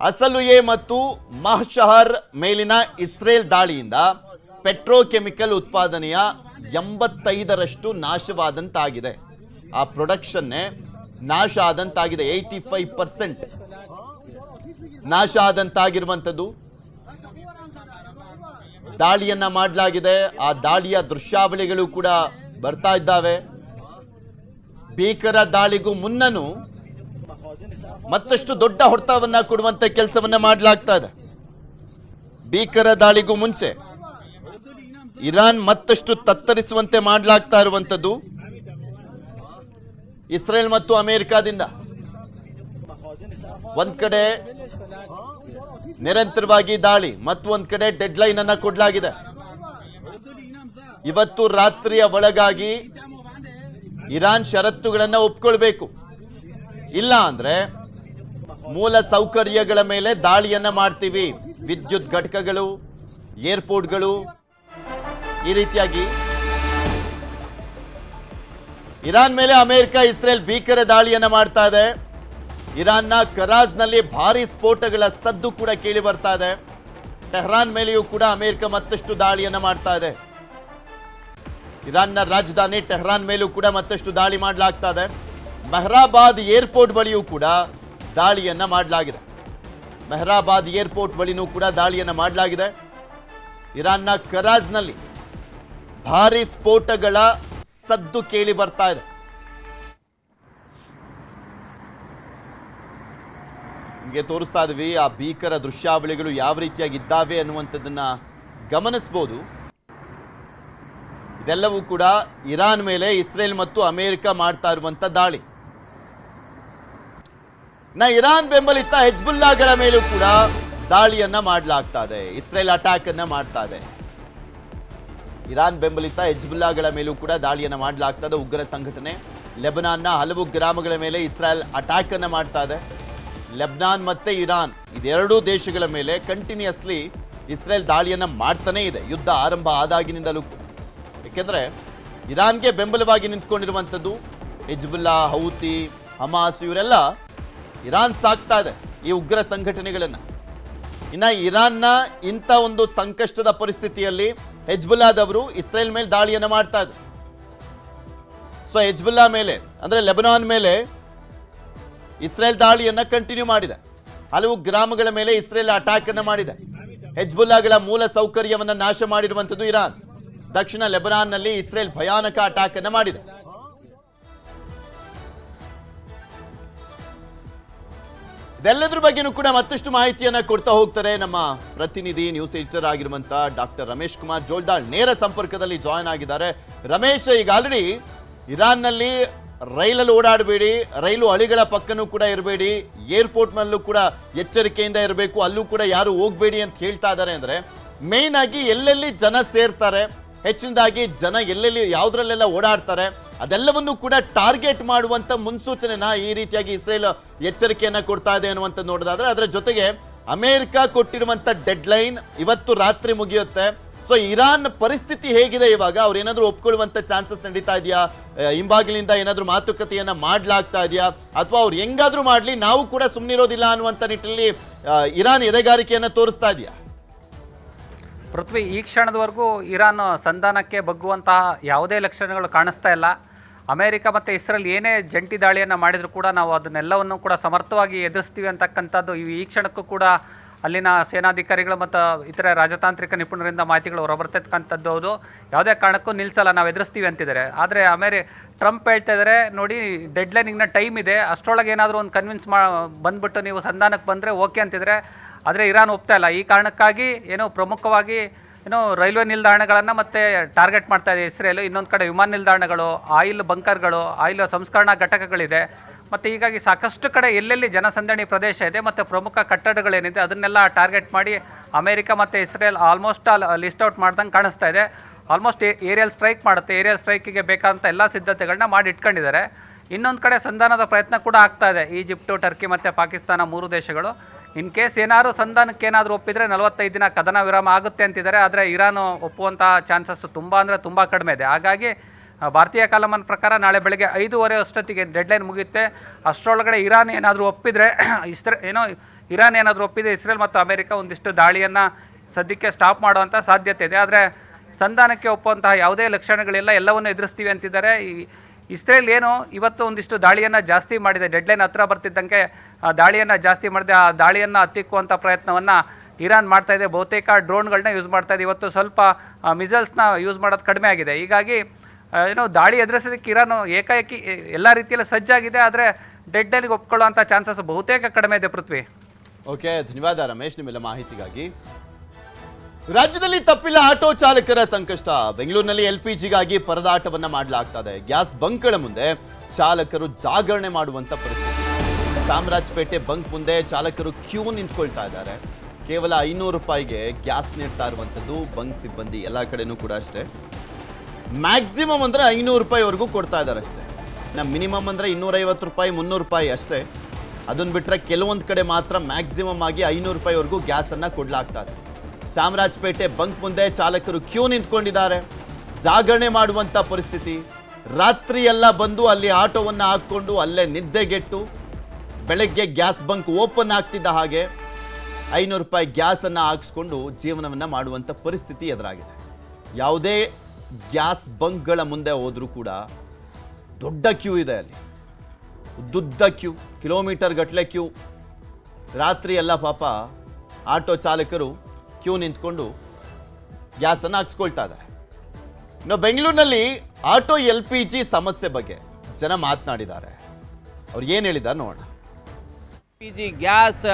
ಅಸಲು ಎ ಮತ್ತು ಮಾಹ್ಶಹರ್ ಮೇಲಿನ ಇಸ್ರೇಲ್ ದಾಳಿಯಿಂದ ಪೆಟ್ರೋಕೆಮಿಕಲ್ ಉತ್ಪಾದನೆಯ 85% ನಾಶವಾದಂತಾಗಿದೆ. ಆ ಪ್ರೊಡಕ್ಷನ್ನೇ ನಾಶ ಆದಂತಾಗಿದೆ. 85% ನಾಶ ಆದಂತಾಗಿರುವಂಥದ್ದು. ದಾಳಿಯನ್ನ ಮಾಡಲಾಗಿದೆ. ಆ ದಾಳಿಯ ದೃಶ್ಯಾವಳಿಗಳು ಕೂಡ ಬರ್ತಾ ಇದ್ದಾವೆ. ಭೀಕರ ದಾಳಿಗೂ ಮುನ್ನನೂ ಮತ್ತಷ್ಟು ದೊಡ್ಡ ಹೊಡೆತವನ್ನ ಕೊಡುವಂತ ಕೆಲಸವನ್ನ ಮಾಡಲಾಗ್ತಾ ಇದೆ. ಭೀಕರ ದಾಳಿಗೂ ಮುಂಚೆ ಇರಾನ್ ಮತ್ತಷ್ಟು ತತ್ತರಿಸುವಂತೆ ಮಾಡಲಾಗ್ತಾ ಇರುವಂತದ್ದು ಇಸ್ರೇಲ್ ಮತ್ತು ಅಮೆರಿಕಾದಿಂದ. ಒಂದ್ ಕಡೆ ನಿರಂತರವಾಗಿ ದಾಳಿ, ಮತ್ತೊಂದ್ ಕಡೆ ಡೆಡ್ ಲೈನ್ ಅನ್ನ ಕೊಡಲಾಗಿದೆ. ಇವತ್ತು ರಾತ್ರಿಯ ಒಳಗಾಗಿ ಇರಾನ್ ಷರತ್ತುಗಳನ್ನ ಒಪ್ಕೊಳ್ಬೇಕು. ಇಲ್ಲ ಅಂದ್ರೆ ಮೂಲ ಸೌಕರ್ಯಗಳ ಮೇಲೆ ದಾಳಿಯನ್ನ ಮಾಡ್ತೀವಿ. ವಿದ್ಯುತ್ ಘಟಕಗಳು, ಏರ್ಪೋರ್ಟ್ಗಳು, ಈ ರೀತಿಯಾಗಿ ಇರಾನ್ ಮೇಲೆ ಅಮೆರಿಕ ಇಸ್ರೇಲ್ ಭೀಕರ ದಾಳಿಯನ್ನ ಮಾಡ್ತಾ ಇದೆ. ಇರಾನ್ನ ಕರಾಜ್ನಲ್ಲಿ ಭಾರಿ ಸ್ಫೋಟಗಳ ಸದ್ದು ಕೂಡ ಕೇಳಿ ಬರ್ತಾ ಇದೆ. ಟೆಹರಾನ್ ಮೇಲೆಯೂ ಕೂಡ ಅಮೆರಿಕ ಮತ್ತಷ್ಟು ದಾಳಿಯನ್ನ ಮಾಡ್ತಾ ಇದೆ. ಇರಾನ್ನ ರಾಜಧಾನಿ ಟೆಹರಾನ್ ಮೇಲೂ ಕೂಡ ಮತ್ತಷ್ಟು ದಾಳಿ ಮಾಡಲಾಗ್ತಾ ಇದೆ. ಮೆಹರಾಬಾದ್ ಏರ್ಪೋರ್ಟ್ ಬಳಿಯೂ ಕೂಡ ದಾಳಿಯನ್ನ ಮಾಡಲಾಗಿದೆ. ಮೆಹರಾಬಾದ್ ಏರ್ಪೋರ್ಟ್ ಬಳಿನೂ ಕೂಡ ದಾಳಿಯನ್ನ ಮಾಡಲಾಗಿದೆ. ಇರಾನ್ನ ಕರಾಜ್ನಲ್ಲಿ ಭಾರಿ ಸ್ಫೋಟಗಳ ಸದ್ದು ಕೇಳಿ ಬರ್ತಾ ಇದೆ. ನಿಮಗೆ ತೋರಿಸ್ತಾ ಇದ್ವಿ ಆ ಭೀಕರ ದೃಶ್ಯಾವಳಿಗಳು ಯಾವ ರೀತಿಯಾಗಿದ್ದಾವೆ ಅನ್ನುವಂಥದ್ದನ್ನ ಗಮನಿಸಬಹುದು. ಇದೆಲ್ಲವೂ ಕೂಡ ಇರಾನ್ ಮೇಲೆ ಇಸ್ರೇಲ್ ಮತ್ತು ಅಮೆರಿಕ ಮಾಡ್ತಾ ಇರುವಂತ ದಾಳಿ. ಇರಾನ್ ಬೆಂಬಲಿತ ಹೆಜ್ಬುಲ್ಲಾಗಳ ಮೇಲೂ ಕೂಡ ದಾಳಿಯನ್ನ ಮಾಡಲಾಗ್ತಾ ಇದೆ. ಇಸ್ರೇಲ್ ಅಟ್ಯಾಕ್ ಅನ್ನ ಮಾಡ್ತಾ ಇದೆ. ಇರಾನ್ ಬೆಂಬಲಿತ ಹೆಜ್ಬುಲ್ಲಾಗಳ ಮೇಲೂ ಕೂಡ ದಾಳಿಯನ್ನ ಮಾಡಲಾಗ್ತಾ ಇದೆ. ಉಗ್ರ ಸಂಘಟನೆ ಲೆಬನಾನ್ನ ಹಲವು ಗ್ರಾಮಗಳ ಮೇಲೆ ಇಸ್ರೇಲ್ ಅಟ್ಯಾಕ್ ಅನ್ನ ಮಾಡ್ತಾ ಇದೆ. ಲೆಬನಾನ್ ಮತ್ತೆ ಇರಾನ್ ಇದೆರಡೂ ದೇಶಗಳ ಮೇಲೆ ಕಂಟಿನ್ಯೂಸ್ಲಿ ಇಸ್ರೇಲ್ ದಾಳಿಯನ್ನ ಮಾಡ್ತಾನೆ ಇದೆ. ಯುದ್ಧ ಆರಂಭ ಆದಾಗಿನಿಂದಲೂ. ಯಾಕೆಂದರೆ ಇರಾನ್ಗೆ ಬೆಂಬಲವಾಗಿ ನಿಂತ್ಕೊಂಡಿರುವಂಥದ್ದು ಹಿಜ್ಬುಲ್ಲಾ, ಹೌತಿ, ಹಮಾಸ್ ಇವರೆಲ್ಲ ಇರಾನ್ ಸಾಕ್ತಾ ಇದೆ ಈ ಉಗ್ರ ಸಂಘಟನೆಗಳನ್ನು. ಇನ್ನು ಇರಾನ್ನ ಇಂಥ ಒಂದು ಸಂಕಷ್ಟದ ಪರಿಸ್ಥಿತಿಯಲ್ಲಿ ಹಿಜ್ಬುಲ್ಲಾದವರು ಇಸ್ರೇಲ್ ಮೇಲೆ ದಾಳಿಯನ್ನು ಮಾಡ್ತಾ ಇದ್ರು. ಸೊ ಹಿಜ್ಬುಲ್ಲಾ ಮೇಲೆ ಅಂದರೆ ಲೆಬನಾನ್ ಮೇಲೆ ಇಸ್ರೇಲ್ ದಾಳಿಯನ್ನು ಕಂಟಿನ್ಯೂ ಮಾಡಿದೆ. ಹಲವು ಗ್ರಾಮಗಳ ಮೇಲೆ ಇಸ್ರೇಲ್ ಅಟ್ಯಾಕ್ ಅನ್ನು ಮಾಡಿದೆ. ಹಿಜ್ಬುಲ್ಲಾಗಳ ಮೂಲ ಸೌಕರ್ಯವನ್ನು ನಾಶ ಮಾಡಿರುವಂಥದ್ದು ಇರಾನ್. ದಕ್ಷಿಣ ಲೆಬನಾನ್ನಲ್ಲಿ ಇಸ್ರೇಲ್ ಭಯಾನಕ ಅಟ್ಯಾಕ್ ಅನ್ನು ಮಾಡಿದೆ. ಇದೆಲ್ಲದ್ರ ಬಗ್ಗೆನೂ ಕೂಡ ಮತ್ತಷ್ಟು ಮಾಹಿತಿಯನ್ನ ಕೊಡ್ತಾ ಹೋಗ್ತಾರೆ ನಮ್ಮ ಪ್ರತಿನಿಧಿ ನ್ಯೂಸ್ ಎಡಿಟರ್ ಆಗಿರುವಂತ ಡಾಕ್ಟರ್ ರಮೇಶ್ ಕುಮಾರ್ ಜೋಲ್ದಾಳ್ ನೇರ ಸಂಪರ್ಕದಲ್ಲಿ ಜಾಯ್ನ್ ಆಗಿದ್ದಾರೆ. ರಮೇಶ್, ಈಗ ಆಲ್ರೆಡಿ ಇರಾನ್ನಲ್ಲಿ ರೈಲಲ್ಲಿ ಓಡಾಡಬೇಡಿ, ರೈಲು ಹಳಿಗಳ ಪಕ್ಕನೂ ಕೂಡ ಇರಬೇಡಿ, ಏರ್ಪೋರ್ಟ್ನಲ್ಲೂ ಕೂಡ ಎಚ್ಚರಿಕೆಯಿಂದ ಇರಬೇಕು, ಅಲ್ಲೂ ಕೂಡ ಯಾರು ಹೋಗಬೇಡಿ ಅಂತ ಹೇಳ್ತಾ ಇದ್ದಾರೆ. ಅಂದರೆ ಮೇನ್ ಆಗಿ ಎಲ್ಲೆಲ್ಲಿ ಜನ ಸೇರ್ತಾರೆ, ಹೆಚ್ಚಿನದಾಗಿ ಜನ ಎಲ್ಲೆಲ್ಲಿ ಯಾವುದ್ರಲ್ಲೆಲ್ಲ ಓಡಾಡ್ತಾರೆ, ಅದೆಲ್ಲವನ್ನು ಕೂಡ ಟಾರ್ಗೆಟ್ ಮಾಡುವಂತ ಮುನ್ಸೂಚನೆನ ಈ ರೀತಿಯಾಗಿ ಇಸ್ರೇಲ್ ಎಚ್ಚರಿಕೆಯನ್ನ ಕೊಡ್ತಾ ಇದೆ ಅನ್ನುವಂಥದ್ದು ನೋಡೋದಾದ್ರೆ, ಅದರ ಜೊತೆಗೆ ಅಮೆರಿಕ ಕೊಟ್ಟಿರುವಂತ ಡೆಡ್ ಲೈನ್ ಇವತ್ತು ರಾತ್ರಿ ಮುಗಿಯುತ್ತೆ. ಸೊ ಇರಾನ್ ಪರಿಸ್ಥಿತಿ ಹೇಗಿದೆ ಇವಾಗ? ಅವ್ರು ಏನಾದರೂ ಒಪ್ಕೊಳ್ಳುವಂತ ಚಾನ್ಸಸ್ ನಡೀತಾ ಇದೆಯಾ? ಹಿಂಬಾಗಿಲಿಂದ ಏನಾದರೂ ಮಾತುಕತೆಯನ್ನ ಮಾಡ್ಲಾಗ್ತಾ ಇದೆಯಾ? ಅಥವಾ ಅವ್ರು ಹೆಂಗಾದ್ರೂ ಮಾಡ್ಲಿ, ನಾವು ಕೂಡ ಸುಮ್ಮನಿರೋದಿಲ್ಲ ಅನ್ನುವಂಥ ನಿಟ್ಟಿನಲ್ಲಿ ಇರಾನ್ ಎದೆಗಾರಿಕೆಯನ್ನ ತೋರಿಸ್ತಾ ಇದೆಯಾ? ಪೃಥ್ವಿ, ಈ ಕ್ಷಣದವರೆಗೂ ಇರಾನ್ ಸಂಧಾನಕ್ಕೆ ಬಗ್ಗುವಂತಹ ಯಾವುದೇ ಲಕ್ಷಣಗಳು ಕಾಣಿಸ್ತಾ ಇಲ್ಲ. ಅಮೆರಿಕ ಮತ್ತು ಇಸ್ರೇಲ್ ಏನೇ ಜಂಟಿ ದಾಳಿಯನ್ನು ಮಾಡಿದರೂ ಕೂಡ ನಾವು ಅದನ್ನೆಲ್ಲವನ್ನು ಕೂಡ ಸಮರ್ಥವಾಗಿ ಎದುರಿಸ್ತೀವಿ ಅಂತಕ್ಕಂಥದ್ದು ಈ ಕ್ಷಣಕ್ಕೂ ಕೂಡ ಅಲ್ಲಿನ ಸೇನಾಧಿಕಾರಿಗಳು ಮತ್ತು ಇತರ ರಾಜತಾಂತ್ರಿಕ ನಿಪುಣರಿಂದ ಮಾಹಿತಿಗಳು ಹೊರಬರ್ತಕ್ಕಂಥದ್ದು. ಹೌದು, ಯಾವುದೇ ಕಾರಣಕ್ಕೂ ನಿಲ್ಲಿಸಲ್ಲ, ನಾವು ಎದುರಿಸ್ತೀವಿ ಅಂತಿದ್ದಾರೆ. ಆದರೆ ಟ್ರಂಪ್ ಹೇಳ್ತಾ ಇದ್ದಾರೆ, ನೋಡಿ ಡೆಡ್ಲೈನಿಂಗ್ನ ಟೈಮ್ ಇದೆ, ಅಷ್ಟರೊಳಗೆ ಏನಾದರೂ ಒಂದು ಕನ್ವಿನ್ಸ್ ಬಂದ್ಬಿಟ್ಟು ನೀವು ಸಂಧಾನಕ್ಕೆ ಬಂದರೆ ಓಕೆ ಅಂತಿದ್ದಾರೆ. ಆದರೆ ಇರಾನ್ ಒಪ್ತಾ ಇಲ್ಲ. ಈ ಕಾರಣಕ್ಕಾಗಿ ಪ್ರಮುಖವಾಗಿ ರೈಲ್ವೆ ನಿಲ್ದಾಣಗಳನ್ನು ಮತ್ತೆ ಟಾರ್ಗೆಟ್ ಮಾಡ್ತಾ ಇದೆ ಇಸ್ರೇಲು. ಇನ್ನೊಂದು ಕಡೆ ವಿಮಾನ ನಿಲ್ದಾಣಗಳು, ಆಯಿಲ್ ಬಂಕರ್ಗಳು, ಆಯಿಲ್ ಸಂಸ್ಕರಣಾ ಘಟಕಗಳಿದೆ. ಮತ್ತು ಹೀಗಾಗಿ ಸಾಕಷ್ಟು ಕಡೆ ಎಲ್ಲೆಲ್ಲಿ ಜನಸಂದಣಿ ಪ್ರದೇಶ ಇದೆ ಮತ್ತು ಪ್ರಮುಖ ಕಟ್ಟಡಗಳೇನಿದೆ ಅದನ್ನೆಲ್ಲ ಟಾರ್ಗೆಟ್ ಮಾಡಿ ಅಮೆರಿಕ ಮತ್ತು ಇಸ್ರೇಲ್ ಆಲ್ಮೋಸ್ಟ್ ಲಿಸ್ಟ್ ಔಟ್ ಮಾಡ್ದಂಗೆ ಕಾಣಿಸ್ತಾ ಇದೆ. ಆಲ್ಮೋಸ್ಟ್ ಏರಿಯಲ್ ಸ್ಟ್ರೈಕ್ ಮಾಡುತ್ತೆ. ಏರಿಯಲ್ ಸ್ಟ್ರೈಕಿಗೆ ಬೇಕಾದಂಥ ಎಲ್ಲ ಸಿದ್ಧತೆಗಳನ್ನ ಮಾಡಿ ಇಟ್ಕೊಂಡಿದ್ದಾರೆ. ಇನ್ನೊಂದು ಕಡೆ ಸಂಧಾನದ ಪ್ರಯತ್ನ ಕೂಡ ಆಗ್ತಾ ಇದೆ. ಈಜಿಪ್ಟು, ಟರ್ಕಿ ಮತ್ತು ಪಾಕಿಸ್ತಾನ 3 ದೇಶಗಳು. ಇನ್ ಕೇಸ್ ಏನಾದರೂ ಸಂಧಾನಕ್ಕೆ ಏನಾದರೂ ಒಪ್ಪಿದರೆ 45 ದಿನ ಕದನ ವಿರಾಮ ಆಗುತ್ತೆ ಅಂತಿದ್ದಾರೆ. ಆದರೆ ಇರಾನು ಒಪ್ಪುವಂಥ ಚಾನ್ಸಸ್ ತುಂಬ ಕಡಿಮೆ ಇದೆ. ಹಾಗಾಗಿ ಭಾರತೀಯ ಕಾಲಮಾನ ಪ್ರಕಾರ ನಾಳೆ ಬೆಳಗ್ಗೆ 5:30 ಅಷ್ಟೊತ್ತಿಗೆ ಡೆಡ್ಲೈನ್ ಮುಗಿಯುತ್ತೆ. ಅಷ್ಟರೊಳಗಡೆ ಇರಾನ್ ಏನಾದರೂ ಒಪ್ಪಿದರೆ ಇಸ್ರೇಲ್ ಮತ್ತು ಅಮೆರಿಕ ಒಂದಿಷ್ಟು ದಾಳಿಯನ್ನು ಸದ್ಯಕ್ಕೆ ಸ್ಟಾಪ್ ಮಾಡುವಂಥ ಸಾಧ್ಯತೆ ಇದೆ. ಆದರೆ ಸಂಧಾನಕ್ಕೆ ಒಪ್ಪುವಂತಹ ಯಾವುದೇ ಲಕ್ಷಣಗಳಿಲ್ಲ, ಎಲ್ಲವನ್ನು ಎದುರಿಸ್ತೀವಿ ಅಂತಿದ್ದಾರೆ. ಇಸ್ರೇಲ್ ಇವತ್ತು ಒಂದಿಷ್ಟು ದಾಳಿಯನ್ನು ಜಾಸ್ತಿ ಮಾಡಿದೆ. ಡೆಡ್ಲೈನ್ ಹತ್ರ ಬರ್ತಿದ್ದಂಗೆ ದಾಳಿಯನ್ನು ಜಾಸ್ತಿ ಮಾಡಿದೆ. ಆ ದಾಳಿಯನ್ನು ಹತ್ತಿಕ್ಕುವಂಥ ಪ್ರಯತ್ನವನ್ನು ಇರಾನ್ ಮಾಡ್ತಾಯಿದೆ. ಬಹುತೇಕ ಡ್ರೋನ್ಗಳನ್ನ ಯೂಸ್ ಮಾಡ್ತಾಯಿದೆ. ಇವತ್ತು ಸ್ವಲ್ಪ ಮಿಸೈಲ್ಸ್ನ ಯೂಸ್ ಮಾಡೋದು ಕಡಿಮೆ ಆಗಿದೆ. ಹೀಗಾಗಿ ದಾಳಿ ಎದುರಿಸೋದಕ್ಕೆ ಇರಾನ್ ಏಕಾಏಕಿ ಎಲ್ಲ ರೀತಿಯಲ್ಲಿ ಸಜ್ಜಾಗಿದೆ. ಆದರೆ ಡೆಡ್ಲೈನ್ಗೆ ಒಪ್ಕೊಳ್ಳುವಂಥ ಚಾನ್ಸಸ್ ಬಹುತೇಕ ಕಡಿಮೆ ಇದೆ. ಪೃಥ್ವಿ, ಓಕೆ, ಧನ್ಯವಾದ ರಮೇಶ್ ನಿಮ್ಮೆಲ್ಲ ಮಾಹಿತಿಗಾಗಿ. ರಾಜ್ಯದಲ್ಲಿ ತಪ್ಪಿಲ್ಲ ಆಟೋ ಚಾಲಕರ ಸಂಕಷ್ಟ. ಬೆಂಗಳೂರಿನಲ್ಲಿ LPGಗಾಗಿ ಪರದಾಟವನ್ನ ಮಾಡಲಾಗ್ತಾ ಇದೆ. ಗ್ಯಾಸ್ ಬಂಕ್ಗಳ ಮುಂದೆ ಚಾಲಕರು ಜಾಗರಣೆ ಮಾಡುವಂತ ಪರಿಸ್ಥಿತಿ. ಚಾಮರಾಜಪೇಟೆ ಬಂಕ್ ಮುಂದೆ ಚಾಲಕರು ಕ್ಯೂ ನಿಂತ್ಕೊಳ್ತಾ ಇದ್ದಾರೆ. ಕೇವಲ 500 ರೂಪಾಯಿಗೆ ಗ್ಯಾಸ್ ನೀಡ್ತಾ ಇರುವಂಥದ್ದು ಬಂಕ್ ಸಿಬ್ಬಂದಿ. ಎಲ್ಲ ಕಡೆನೂ ಕೂಡ ಅಷ್ಟೇ. ಮ್ಯಾಕ್ಸಿಮಮ್ ಅಂದರೆ 500 ರೂಪಾಯಿವರೆಗೂ ಕೊಡ್ತಾ ಇದ್ದಾರೆ ಅಷ್ಟೇ. ನಮ್ಮ ಮಿನಿಮಮ್ ಅಂದರೆ 250 ರೂಪಾಯಿ 300 ರೂಪಾಯಿ ಅಷ್ಟೇ. ಅದನ್ನು ಬಿಟ್ಟರೆ ಕೆಲವೊಂದು ಕಡೆ ಮಾತ್ರ ಮ್ಯಾಕ್ಸಿಮಮ್ ಆಗಿ 500 ರೂಪಾಯಿವರೆಗೂ ಗ್ಯಾಸನ್ನು ಕೊಡಲಾಗ್ತಾ ಇದೆ. ಚಾಮರಾಜಪೇಟೆ ಬಂಕ್ ಮುಂದೆ ಚಾಲಕರು ಕ್ಯೂ ನಿಂತ್ಕೊಂಡಿದ್ದಾರೆ, ಜಾಗರಣೆ ಮಾಡುವಂಥ ಪರಿಸ್ಥಿತಿ. ರಾತ್ರಿ ಎಲ್ಲ ಬಂದು ಅಲ್ಲಿ ಆಟೋವನ್ನು ಹಾಕ್ಕೊಂಡು ಅಲ್ಲೇ ನಿದ್ದೆಗೆಟ್ಟು ಬೆಳಗ್ಗೆ ಗ್ಯಾಸ್ ಬಂಕ್ ಓಪನ್ ಆಗ್ತಿದ್ದ ಹಾಗೆ 500 ರೂಪಾಯಿ ಗ್ಯಾಸನ್ನು ಹಾಕಿಸ್ಕೊಂಡು ಜೀವನವನ್ನು ಮಾಡುವಂಥ ಪರಿಸ್ಥಿತಿ ಎದುರಾಗಿದೆ. ಯಾವುದೇ ಗ್ಯಾಸ್ ಬಂಕ್ಗಳ ಮುಂದೆ ಹೋದರೂ ಕೂಡ ದೊಡ್ಡ ಕ್ಯೂ ಇದೆ. ಅಲ್ಲಿ ಉದ್ದುದ್ದ ಕ್ಯೂ, ಕಿಲೋಮೀಟರ್ ಗಟ್ಟಲೆ ಕ್ಯೂ. ರಾತ್ರಿ ಎಲ್ಲ ಪಾಪ ಆಟೋ ಚಾಲಕರು ಕ್ಯೂ ನಿಂತ್ಕೊಂಡು ಗ್ಯಾಸನ್ನು ಹಾಕ್ಸ್ಕೊಳ್ತಾ ಇದ್ದಾರೆ. ಇನ್ನು ಬೆಂಗಳೂರಿನಲ್ಲಿ ಆಟೋ LPG ಸಮಸ್ಯೆ ಬಗ್ಗೆ ಜನ ಮಾತನಾಡಿದ್ದಾರೆ. ಅವ್ರು ಏನು ಹೇಳಿದ್ದಾರೆ ನೋಡೋಣ. LPG ಗ್ಯಾಸ್